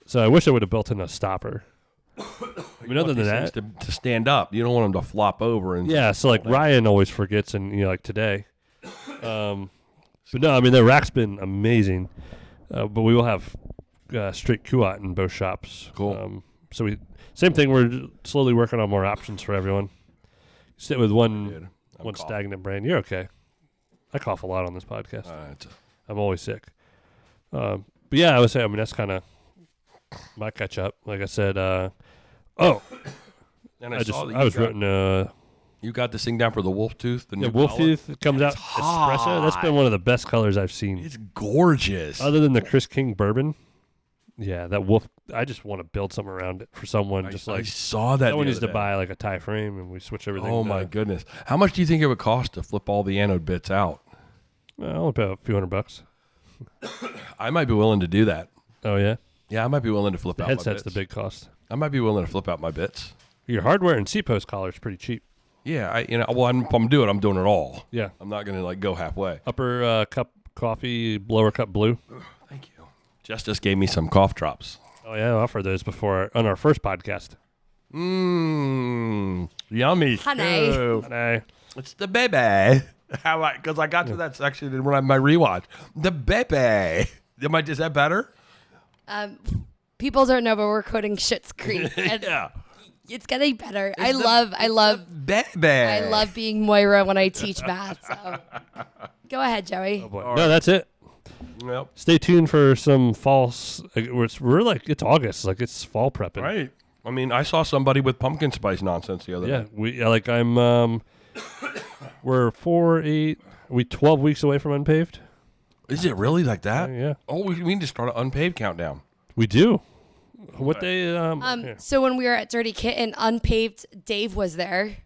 So I wish I would have built in a stopper. I mean, other than that, to stand up, you don't want them to flop over and yeah. So like Ryan always forgets, and like today. But no, I mean the rack's been amazing. But we will have straight Kuat in both shops. Cool. So same thing. We're slowly working on more options for everyone. Sit with one coughing. stagnant brand. You're okay. I cough a lot on this podcast. It's I'm always sick. But yeah, I would say. I mean, that's kind of my catch up. Like I said. and I was written. You got this thing down for the wolf tooth. The Yeah, new Wolf color? Tooth comes out espresso. That's been one of the best colors I've seen. It's gorgeous. Other than the Chris King bourbon. Yeah, that wolf. I just want to build something around it for someone. I Like saw that. someone the needs other to day. buy like a tie frame, and we switch everything. Oh to, my goodness! How much do you think it would cost to flip all the anode bits out? Well, about a few $100. I might be willing to do that. Oh yeah, Yeah, I might be willing to flip the out my headset's bits. the big cost. I might be willing to flip out my bits. Your hardware and C-post collar is pretty cheap. Yeah, if I'm doing it all. Yeah, I'm not going to like go halfway. upper cup coffee, lower cup blue. Thank you. Justice gave me some cough drops. Oh yeah, I offered those before on our first podcast. Yummy. Honey. too. And I, It's the baby. Because I got to that section in my rewatch. The baby. Is that better? People don't know, but we're quoting Schitt's Creek. And Yeah. it's getting better. I The baby. love being Moira when I teach math. So go ahead, Joey. oh boy. No, that's it. Yep. Stay tuned for some false. We're like it's August, like it's fall prepping. Right. I mean, I saw somebody with pumpkin spice nonsense the other Yeah, day. we're 12 weeks away from unpaved. Is it really like that? Yeah, Oh, we need to start an unpaved countdown. we do. What day? Here. So when we were at Dirty Kitten, unpaved, Dave was there.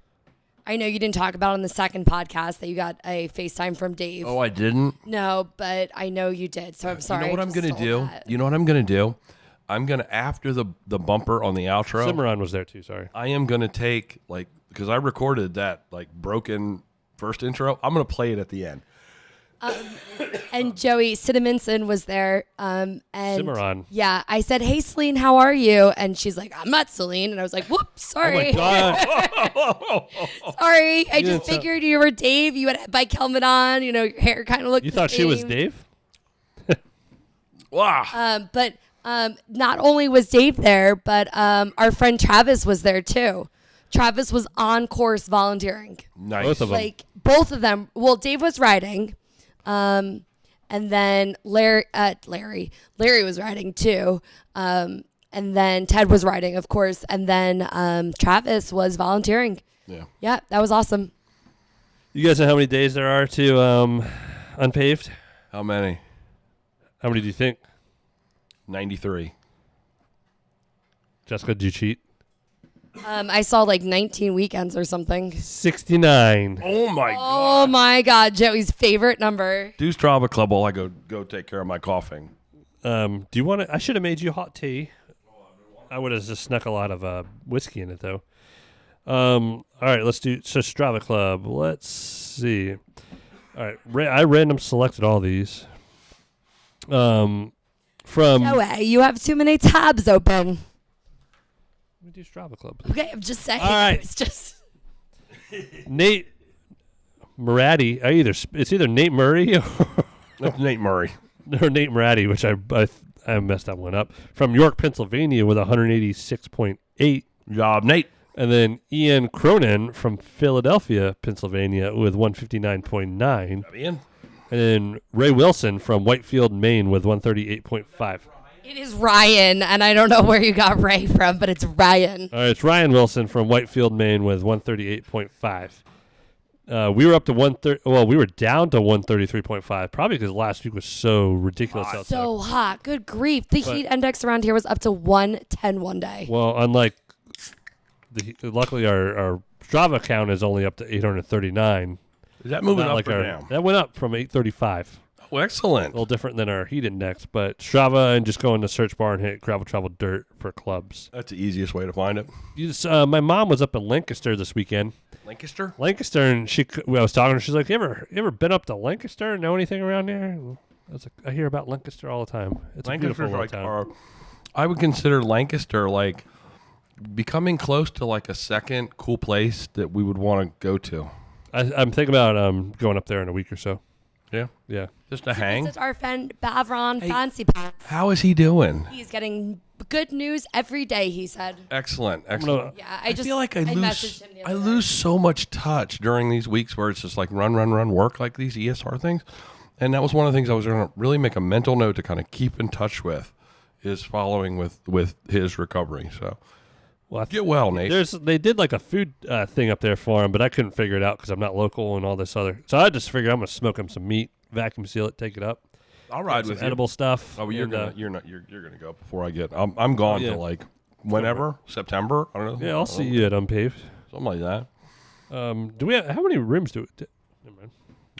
I know you didn't talk about on the second podcast that you got a FaceTime from Dave. Oh, I didn't. No, but I know you did. So I'm sorry. You know what I I'm just going to stole do? that. You know what I'm going to do? I'm going to, after the bumper on the outro, Cimarron was there too. Sorry. I am going to take, like, because I recorded that, like, broken first intro. I'm going to play it at the end. And Joey Cinnamonson was there. And Cimarron. yeah, I said, "Hey, Celine, how are you?" And she's like, "I'm not Celine." And I was like, "Whoops, Oh my sorry, god! sorry. I You just didn't tell- figured you were Dave. You had a bike helmet on. You know, your hair kind of looked. You the thought she was same." Dave? Wow. But not only was Dave there, but our friend Travis was there too. Travis was on course volunteering. Nice. Both of them. Like both of them. Well, Dave was riding, and then Larry was riding too, and then Ted was riding, of course, and then Travis was volunteering. Yeah. Yeah, that was awesome. You guys know how many days there are to unpaved? How many? How many do you think? 93. Jessica, did you cheat? I saw like 19 weekends or something. 69. Oh, my God. Oh my God, Joey's favorite number. Do Strava Club while I go take care of my coughing. Do you want to? I should have made you hot tea. I would have just snuck a lot of whiskey in it, though. All right, let's do so Strava Club. Let's see. All right, I random selected all these. From Joey, you have too many tabs open. we do Strava Club. Okay, I'm just saying. All right. It's just Nate Moratti. It's either Nate Murray That's Nate Murray. or Nate Moratti, which I messed that one up. From York, Pennsylvania, with 186.8. Job, Nate. And then Ian Cronin from Philadelphia, Pennsylvania, with 159.9. Ian. And then Ray Wilson from Whitefield, Maine, with 138.5. it is Ryan, and I don't know where you got Ray from, but it's Ryan. All right, it's Ryan Wilson from Whitefield, Maine, with 138.5. We were up to 130. Well, we were down to 133.5, probably because last week was so ridiculous outside. So hot. Good grief. The heat index around here was up to 110 one day. Well, unlike luckily our Strava count is only up to 839. Is that moving Not up like or our, down? that went up from 835. Oh, A excellent. little different than our heat index, but Strava and just go in the search bar and hit gravel travel dirt for clubs. That's the easiest way to find it. My mom was up in Lancaster this weekend. Lancaster? Lancaster, and I was talking to her. She's like, you ever been up to Lancaster? Know anything around there? I was like, I hear about Lancaster all the time. It's a beautiful little town. I would consider Lancaster like becoming close to like a second cool place that we would want to go to. I'm thinking about going up there in a week or so. Yeah. Yeah. Just to hang. This is our friend Bavron Fancy Pants. How is he doing? He's getting good news every day, he said. Excellent. I'm Excellent. gonna- Yeah, I feel like I lose messaged him the other day. so much touch during these weeks where it's just like run, work, like these ESR things. And that was one of the things I was going to really make a mental note to kind of keep in touch with, is following with his recovery. So Well, get well, Nate. they did like a food thing up there for him, but I couldn't figure it out because I'm not local and all this other. So I just figured I'm gonna smoke him some meat, vacuum seal it, take it up. I'll ride Some with you. edible stuff. Oh, you're and, gonna go before I get. I'm gone yeah. till like whenever September. I don't know. Yeah, I'll see you at Unpaved. Something like that. Do we? How many rooms do? Never mind.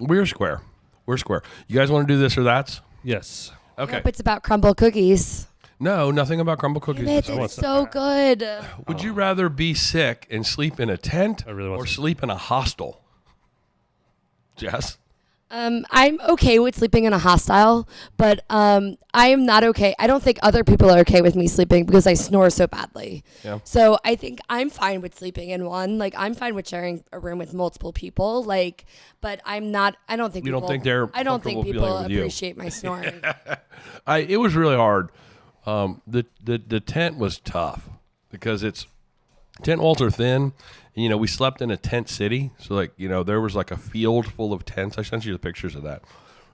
We're square. You guys want to do this or that's? Yes. I Okay. hope it's about crumble cookies. No, nothing about crumble cookies. Damn it, this week. it's so good. Would you rather be sick and sleep in a tent I really want or some. sleep in a hostel? Jess? I'm okay with sleeping in a hostel, but I am not okay. I don't think other people are okay with me sleeping because I snore so badly. Yeah. So I think I'm fine with sleeping in one. Like I'm fine with sharing a room with multiple people. Like, but I'm not. I don't think You people, don't think they're I don't think comfortable people feeling with you? appreciate my snoring. It was really hard. The tent was tough because tent walls are thin. And, we slept in a tent city. So there was like a field full of tents. I sent you the pictures of that.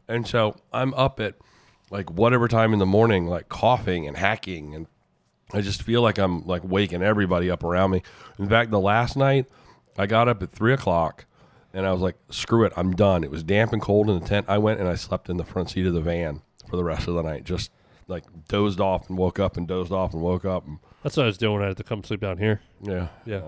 And so I'm up at like whatever time in the morning, like coughing and hacking. And I just feel like I'm like waking everybody up around me. In fact, the last night I got up at 3:00 and I was like, screw it. I'm done. It was damp and cold in the tent. I went and I slept in the front seat of the van for the rest of the night. Just like dozed off and woke up and dozed off and woke up. And, That's what I was doing when I had to come sleep down here. yeah. Yeah.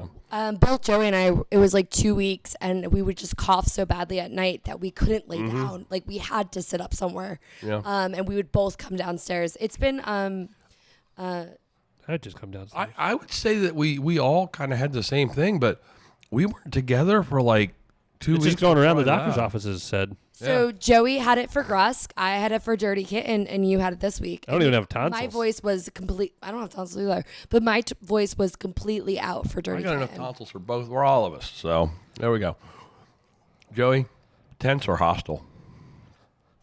Both Joey and I, it was like 2 weeks, and we would just cough so badly at night that we couldn't lay down. Like we had to sit up somewhere. Yeah. And we would both come downstairs. It's been I'd just come downstairs. I would say that we all kind of had the same thing, but we weren't together for like 2 It's weeks. just going around the before doctor's that. offices said. So Joey had it for Grusk, I had it for Dirty Kitten, and you had it this week. I don't even have tonsils. My voice was complete. I don't have tonsils either, but my voice was completely out for I Dirty got enough Kitten. tonsils for both, for all of us. So there we go. Joey, tents or hostel?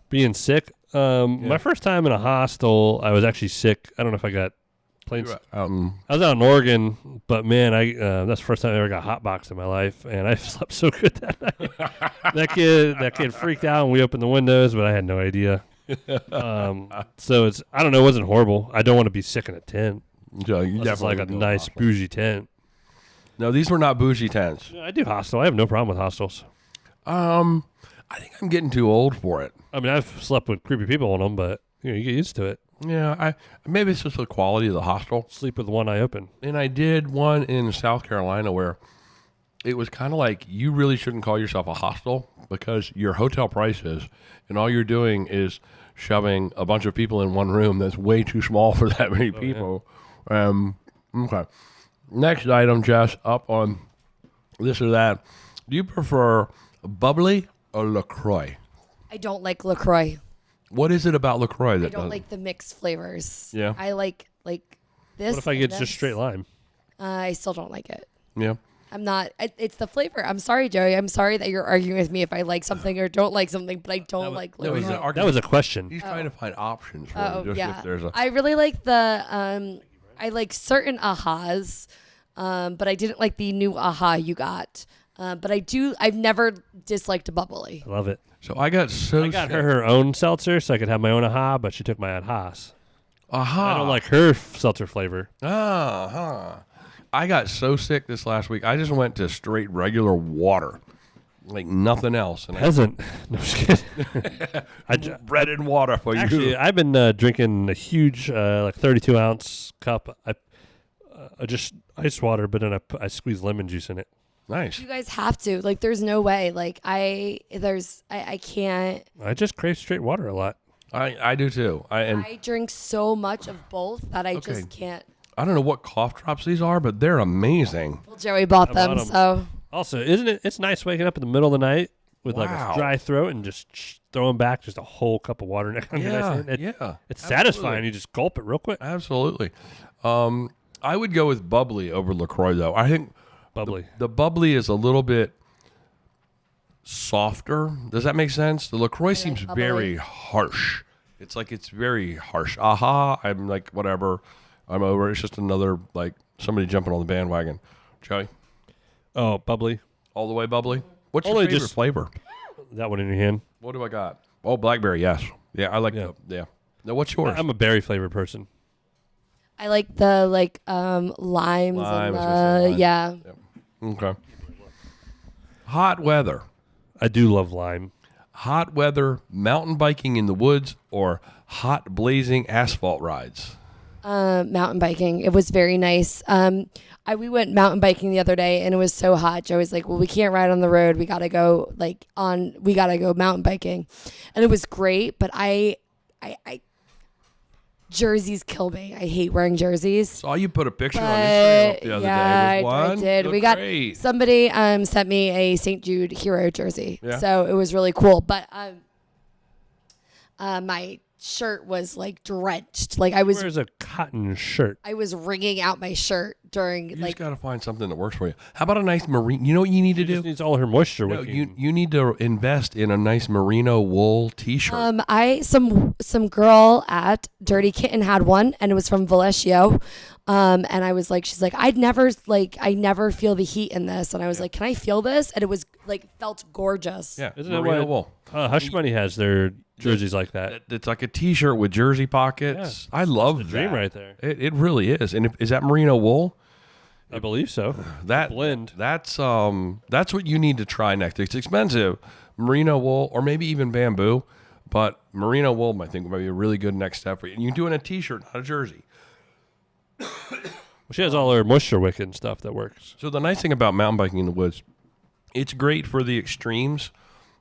Being sick. My first time in a hostel, I was actually sick. I don't know if I got planes. I was out in Oregon, but man, that's the first time I ever got hotboxed in my life, and I slept so good that night. that kid freaked out, and we opened the windows, but I had no idea. So I don't know, it wasn't horrible. I don't want to be sick in a tent. Joe, you Unless it's definitely like a would go nice hostel. bougie tent. No, these were not bougie tents. Yeah, I do hostel. I have no problem with hostels. I think I'm getting too old for it. I mean, I've slept with creepy people on them, but you get used to it. Yeah, maybe it's just the quality of the hostel. Sleep with one eye open. And I did one in South Carolina where it was kind of like you really shouldn't call yourself a hostel because your hotel prices and all you're doing is shoving a bunch of people in one room that's way too small for that many people. Okay. Next item, Jess, up on this or that. Do you prefer bubbly or LaCroix? I don't like LaCroix. What is it about LaCroix I that don't doesn't? like the mixed flavors. Yeah. I like this. What if I and get this. just straight lime? I still don't like it. Yeah. I'm not. It's the flavor. I'm sorry, Joey. I'm sorry that you're arguing with me if I like something or don't like something, but I don't like no, he's LaCroix. not That was a question. He's trying to find options for Oh, you. Just yeah. if there's a I really like the I like certain ahas, but I didn't like the new aha you got. But I've never disliked a bubbly. I love it. So I got I got her own seltzer so I could have my own aha, but she took my ahas. Aha. I don't like her seltzer flavor. I got so sick this last week. I just went to straight regular water, like nothing else. And Peasant. No, just kidding. bread and water for Actually, you. I've been drinking a huge, like 32-ounce cup. I just ice water, but then I squeeze lemon juice in it. Nice. You guys have to. Like, there's no way. Like, I can't. I just crave straight water a lot. I do too. I drink so much of both that I Okay. just can't. I don't know what cough drops these are, but they're amazing. Well, Joey bought I them, bought 'em. so Also, isn't it? It's nice waking up in the middle of the night with like Wow. a dry throat and just throwing back just a whole cup of water. Next Yeah, It's yeah. satisfying. You just gulp it real quick. Absolutely. I would go with bubbly over LaCroix though. I think Bubbly. the bubbly is a little bit softer. Does that make sense? The LaCroix seems bubbly. very harsh. It's very harsh. Aha, I'm like, whatever. I'm over. It's just another, like, somebody jumping on the bandwagon. Joey, Oh, bubbly. all the way bubbly? What's your Only favorite just- flavor? That one in your hand. What do I got? Oh, blackberry, yes. Yeah, I like Yeah. yeah. Now, what's yours? I'm a berry flavored person. I like the limes Lime, I and was gonna say the lime. yeah. Okay. Hot weather. I do love lime. Hot weather, mountain biking in the woods, or hot blazing asphalt rides? Mountain biking. It was very nice. We went mountain biking the other day and it was so hot. Joey's like, well, we can't ride on the road. We gotta go mountain biking. And it was great, but I I jerseys kill me. I hate wearing jerseys. Saw you put a picture on Instagram But the other yeah, day with one. I did. Looked We got great. somebody sent me a St. Jude hero jersey, Yeah. so it was really cool. But my shirt was like drenched. Like I was Where's a cotton shirt? wringing out my shirt during You like just got to find something that works for you. How about a nice marine? You know what you need to She just do? needs all her moisture. No, wicking. you need to invest in a nice merino wool T-shirt. I some girl at Dirty Kitten had one, and it was from Vallejo. And I was like, she's like, I never feel the heat in this, and I was like, can I feel this? And it was like felt gorgeous. Yeah, Isn't that merino what- wool. Hush Money has their jerseys like that. It's like a T-shirt with jersey pockets. I love The that. dream right there. It really is. And is that merino wool? I believe so. That blend. That's what you need to try next. It's expensive, merino wool or maybe even bamboo, but merino wool I think might be a really good next step for you. And you can do it in a T-shirt, not a jersey. She has all her moisture wicking stuff that works. So the nice thing about mountain biking in the woods, it's great for the extremes.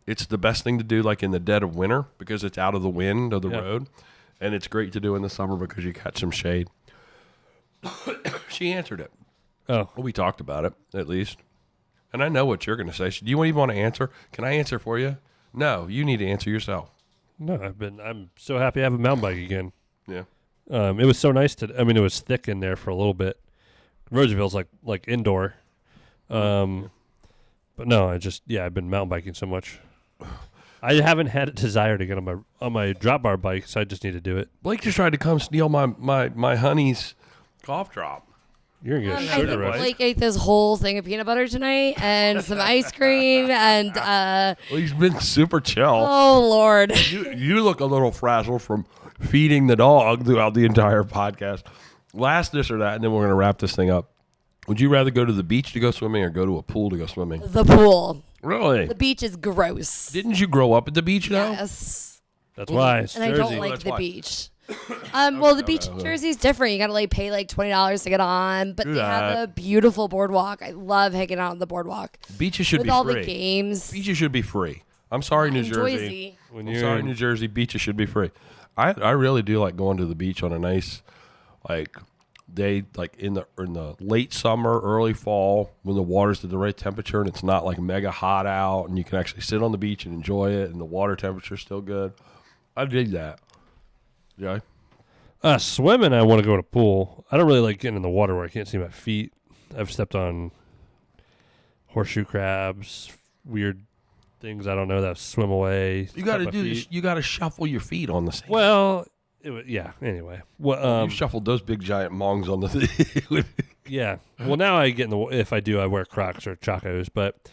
It's the best thing to do like in the dead of winter because it's out of the wind of the Yeah. road, and it's great to do in the summer because you catch some shade. She answered it. Oh, Well, we talked about it, at least. And I know what you're going to say. Do you even want to answer? Can I answer for you? No, you need to answer yourself. no, I'm so happy I have a mountain bike again. Yeah. It was so nice it was thick in there for a little bit. Roseville's like indoor. But no, I've been mountain biking so much. I haven't had a desire to get on my drop bar bike, so I just need to do it. Blake just tried to come steal my honey's cough drop. You're gonna I get think sugar rush. Blake ate this whole thing of peanut butter tonight and some ice cream and Well, he's been super chill. oh Lord. You look a little frazzled from feeding the dog throughout the entire podcast. Last this or that, and then we're going to wrap this thing up. Would you rather go to the beach to go swimming or go to a pool to go swimming? The pool. Really? The beach is gross. Didn't you grow up at the beach, though? Yes. That's why. And I don't like that's the why. beach. Well, the beach in Jersey is different. You got to pay $20 to get on, but Do they have that. a beautiful boardwalk. I love hanging out on the boardwalk Beaches should with be all free. the games. Beaches should be free. I'm sorry, New in Jersey. Jersey. When I'm you're sorry, in- New Jersey. Beaches should be free. I really do like going to the beach on a nice, day, in the late summer, early fall, when the water's at the right temperature and it's not like mega hot out, and you can actually sit on the beach and enjoy it, and the water temperature's still good. I dig that. Yeah. Swimming, I want to go to pool. I don't really like getting in the water where I can't see my feet. I've stepped on horseshoe crabs, weird things I don't know that swim away. You got to cut my do this. feet. You got to shuffle your feet on the sand. Well, yeah. Anyway, well, you shuffled those big giant mongs on the. yeah. Well, now I get in the. If I do, I wear Crocs or Chacos. But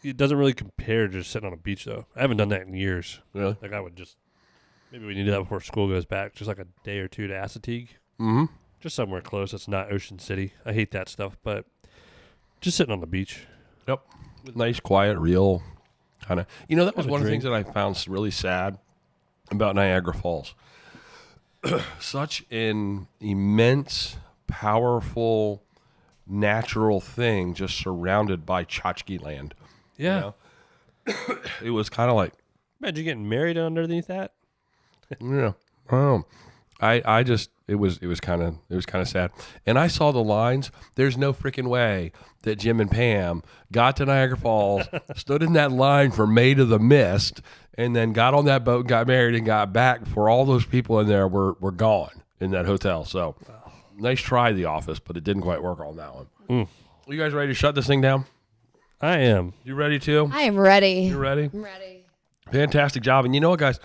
it doesn't really compare to just sitting on a beach though. I haven't done that in years. Really? Like I would just maybe we need to do that before school goes back. Just like a day or two to Assateague. Mm-hmm. Just somewhere close. It's not Ocean City. I hate that stuff, but just sitting on the beach. Yep. Nice, quiet, real kind of. That was Have a one of the drink. things that I found really sad about Niagara Falls. Such an immense, powerful, natural thing just surrounded by tchotchke land. Yeah. It was kind of like, Imagine getting married underneath that. yeah. I just it was kind of sad. And I saw the lines. There's no freaking way that Jim and Pam got to Niagara Falls, stood in that line for Maid of the Mist, and then got on that boat and got married and got back before all those people in there were gone in that hotel. So nice try, The Office, but it didn't quite work on that one. You guys ready to shut this thing down? I am. You ready to? I am ready. You ready? I'm ready. Fantastic job. And you know what, guys?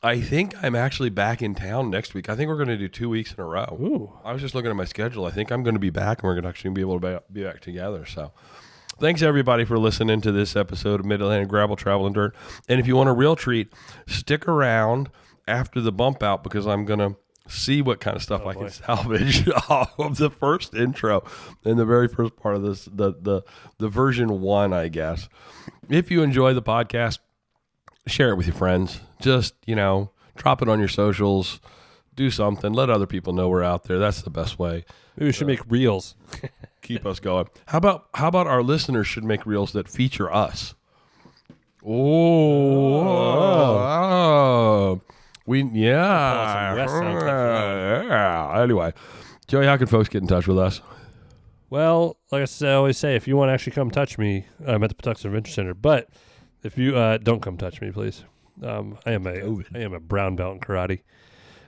I think I'm actually back in town next week. I think we're going to do 2 weeks in a row. Ooh. I was just looking at my schedule. I think I'm going to be back, and we're going to actually be able to be back together. So thanks, everybody, for listening to this episode of Mid-Atlantic Gravel, Travel, and Dirt. And if you want a real treat, stick around after the bump out because I'm going to see what kind of stuff I can salvage off of the first intro and the very first part of this, the version 1, I guess. If you enjoy the podcast, share it with your friends. Just, drop it on your socials. Do something. Let other people know we're out there. That's the best way. Maybe we should make reels. Keep us going. How about our listeners should make reels that feature us? Oh. Yeah. West sounds like Yeah. Anyway, Joey, how can folks get in touch with us? Well, like I always say, if you want to actually come touch me, I'm at the Patuxent Adventure Center. But if you don't come touch me, please. I am a brown belt in karate.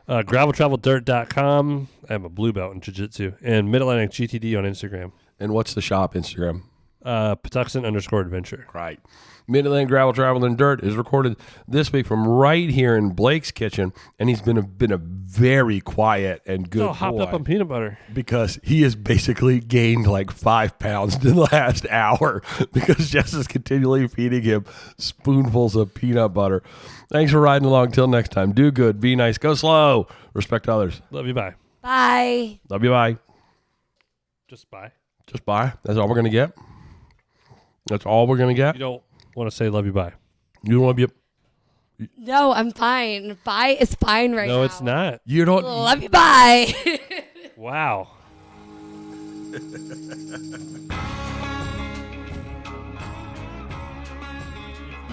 GravelTravelDirt.com. I am a blue belt in jiu-jitsu. And Mid-Atlantic GTD on Instagram. And what's the shop Instagram? Patuxent_adventure. Right. Mid-Atlantic Gravel, Travel, and Dirt is recorded this week from right here in Blake's kitchen, and he's been a very quiet and good hopped boy up on peanut butter. because he has basically gained like 5 pounds in the last hour because Jess is continually feeding him spoonfuls of peanut butter. Thanks for riding along. Till next time, do good, be nice, go slow, respect others. Love you, bye. Bye. Love you, bye. Just bye. Just bye. That's all we're gonna get. That's all we're gonna get. You don't want to say love you, bye. You don't want to be. No, I'm fine. Bye is fine right now. No, it's not. You don't. Love you. Bye. Wow.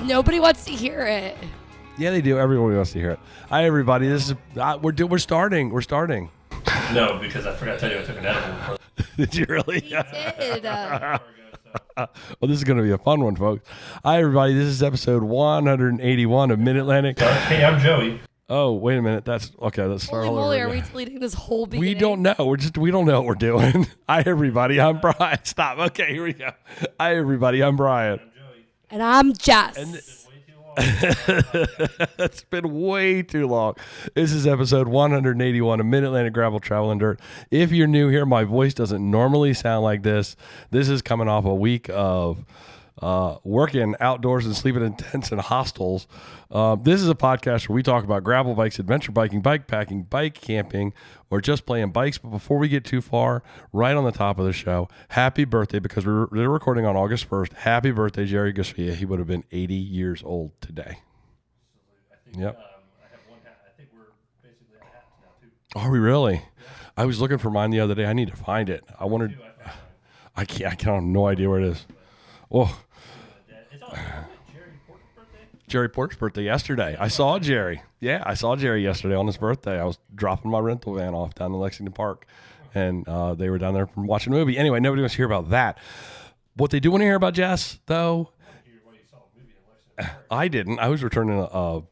Nobody wants to hear it. Yeah, they do. Everyone wants to hear it. Hi, everybody. This is we're starting. We're starting. No, because I forgot to tell you I took an edible. Did you really? He did. Well, this is going to be a fun one, folks. Hi, everybody. This is episode 181 of Mid-Atlantic. Hey, I'm Joey. Oh, wait a minute. That's okay. Let's start Holy all over moly, are again. we deleting this whole beginning? We don't know. We don't know what we're doing. Hi, everybody. I'm Brian. Stop. Okay, here we go. Hi, everybody. I'm Brian. And I'm Jess. It's been way too long. This is episode 181 of Mid-Atlantic Gravel, Travel, and Dirt. If you're new here, my voice doesn't normally sound like this. This is coming off a week of working outdoors and sleeping in tents and hostels. This is a podcast where we talk about gravel bikes, adventure biking, bike packing, bike camping, or just playing bikes. But before we get too far, right on the top of the show, happy birthday, because they're recording on August 1st. Happy birthday, Jerry Garcia. He would have been 80 years old today. Yep. I have one hat. I think we're basically at hats now, too. Are we really? Yeah. I was looking for mine the other day. I need to find it. I wanted. I can't. I have no idea where it is. Oh. It's on Jerry Porter's birthday? Jerry Porter's birthday yesterday. I saw Jerry. Yeah, I saw Jerry yesterday on his birthday. I was dropping my rental van off down in Lexington Park, and they were down there watching a movie. Anyway, nobody wants to hear about that. What they do want to hear about, Jess, though, I didn't. I was returning a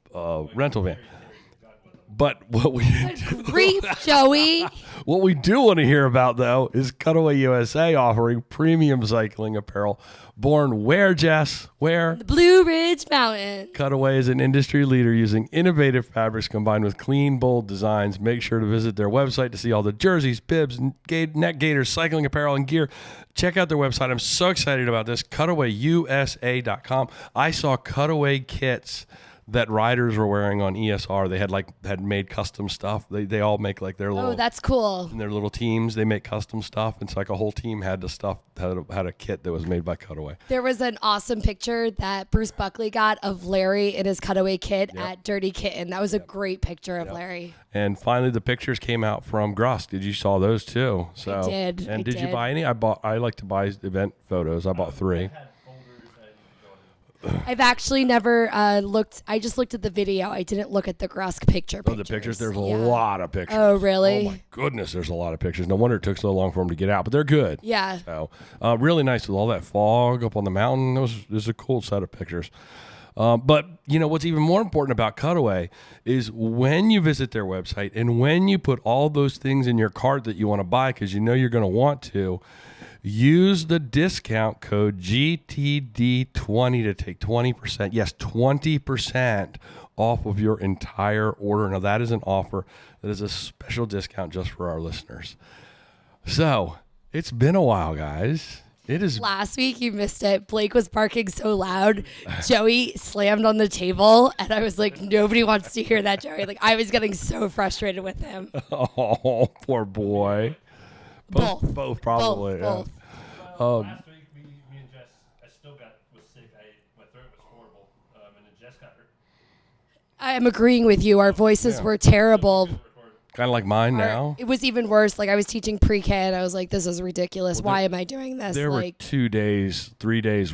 rental van. But what we Grief, Joey. what we do want to hear about, though, is Cutaway USA offering premium cycling apparel. Born where, Jess? Where? The Blue Ridge Mountain. Cutaway is an industry leader using innovative fabrics combined with clean, bold designs. Make sure to visit their website to see all the jerseys, bibs, neck gaiters, cycling apparel, and gear. Check out their website. I'm so excited about this. CutawayUSA.com. I saw Cutaway kits that riders were wearing on ESR. They had made custom stuff. They all make like their little. Oh, that's cool. In their little teams, they make custom stuff. It's like a whole team had a kit that was made by Cutaway. There was an awesome picture that Bruce Buckley got of Larry in his Cutaway kit at Dirty Kitten. That was a great picture of Larry. And finally, the pictures came out from Grusk. Did you saw those too? So I did. And I did you did. buy any? I like to buy event photos. I bought 3. I've actually never looked. I just looked at the video. I didn't look at the Grusk picture. Oh, the pictures. There's a lot of pictures. Oh, really? Oh my goodness, there's a lot of pictures. No wonder it took so long for them to get out, but they're good. Yeah. So really nice with all that fog up on the mountain. It was a cool set of pictures. But you know what's even more important about Cutaway is when you visit their website and when you put all those things in your cart that you want to buy because you know you're going to want to, use the discount code GTD20 to take 20%. Yes, 20% off of your entire order. Now that is an offer. That is a special discount just for our listeners. So it's been a while, guys. It is. Last week you missed it. Blake was barking so loud. Joey slammed on the table, and I was like, nobody wants to hear that, Joey. Like I was getting so frustrated with him. Oh, poor boy. Both probably. Both. Last week, me and Jess, I still was sick. My throat was horrible, and then Jess got her. I am agreeing with you. Our voices were terrible. Kind of like mine now. It was even worse. Like I was teaching pre-K, and I was like, this is ridiculous. Why am I doing this? There were like 3 days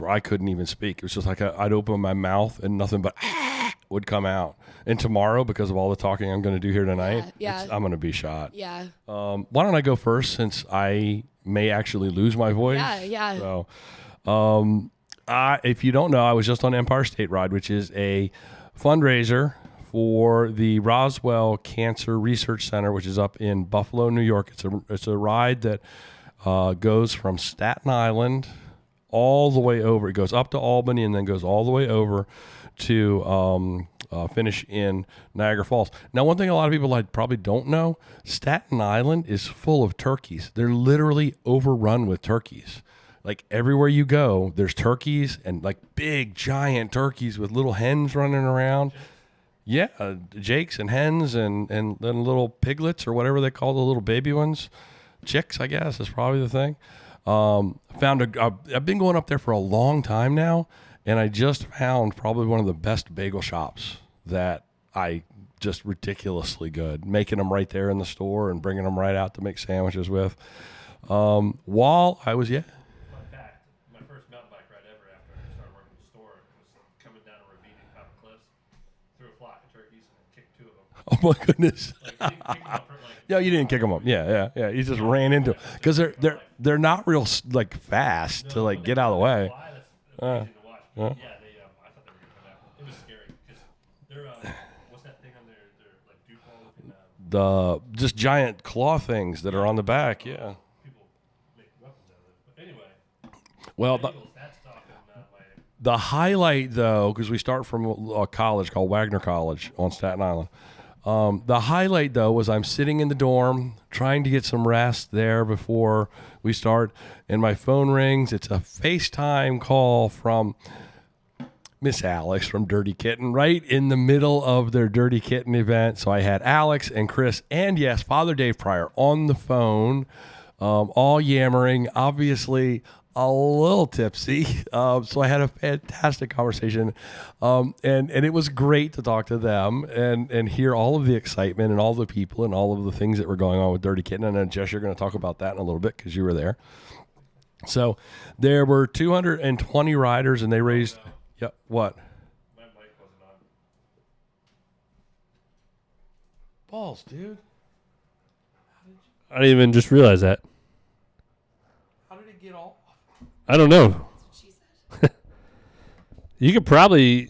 where I couldn't even speak. It was just like I'd open my mouth and nothing but would come out. And tomorrow, because of all the talking I'm going to do here tonight, Yeah. I'm going to be shot. Yeah. Why don't I go first since I may actually lose my voice? Yeah. So, if you don't know, I was just on Empire State Ride, which is a fundraiser for the Roswell Cancer Research Center, which is up in Buffalo, New York. It's a ride that goes from Staten Island all the way over. It goes up to Albany and then goes all the way over to finish in Niagara Falls. Now, one thing a lot of people probably don't know, Staten Island is full of turkeys. They're literally overrun with turkeys. Like everywhere you go, there's turkeys and like big, giant turkeys with little hens running around. Yeah, jakes and hens and then little piglets or whatever they call the little baby ones. Chicks, I guess, is probably the thing. I've been going up there for a long time now, and I just found probably one of the best bagel shops that I just ridiculously good, making them right there in the store and bringing them right out to make sandwiches with. While I was, Fun fact, my first mountain bike ride ever after I started working in the store was coming down a ravine in Papa Cliffs, threw a flock of turkeys and kicked 2 of them. oh my goodness. Kicked them up for, No, you didn't kick them up. Yeah. You just ran into them because they're not real like fast to like get out of the way. That's amazing to watch. But yeah, I thought they were gonna come out. It was scary because they're what's that thing on their like dew ball looking? The just giant claw things that are on the back. Yeah. People make weapons out of it. But anyway, Well, that's talking the highlight though, because we start from a college called Wagner College on Staten Island. The highlight, though, was I'm sitting in the dorm trying to get some rest there before we start, and my phone rings. It's a FaceTime call from Miss Alex from Dirty Kitten, right in the middle of their Dirty Kitten event. So I had Alex and Chris and, yes, Father Dave Pryor on the phone, all yammering, obviously a little tipsy. So I had a fantastic conversation. And it was great to talk to them and hear all of the excitement and all the people and all of the things that were going on with Dirty Kitten. And then, Jess, you're going to talk about that in a little bit because you were there. So there were 220 riders and they raised, what? my mic wasn't on. Balls, dude. I didn't even just realize that. How did it get off? I don't know. You could probably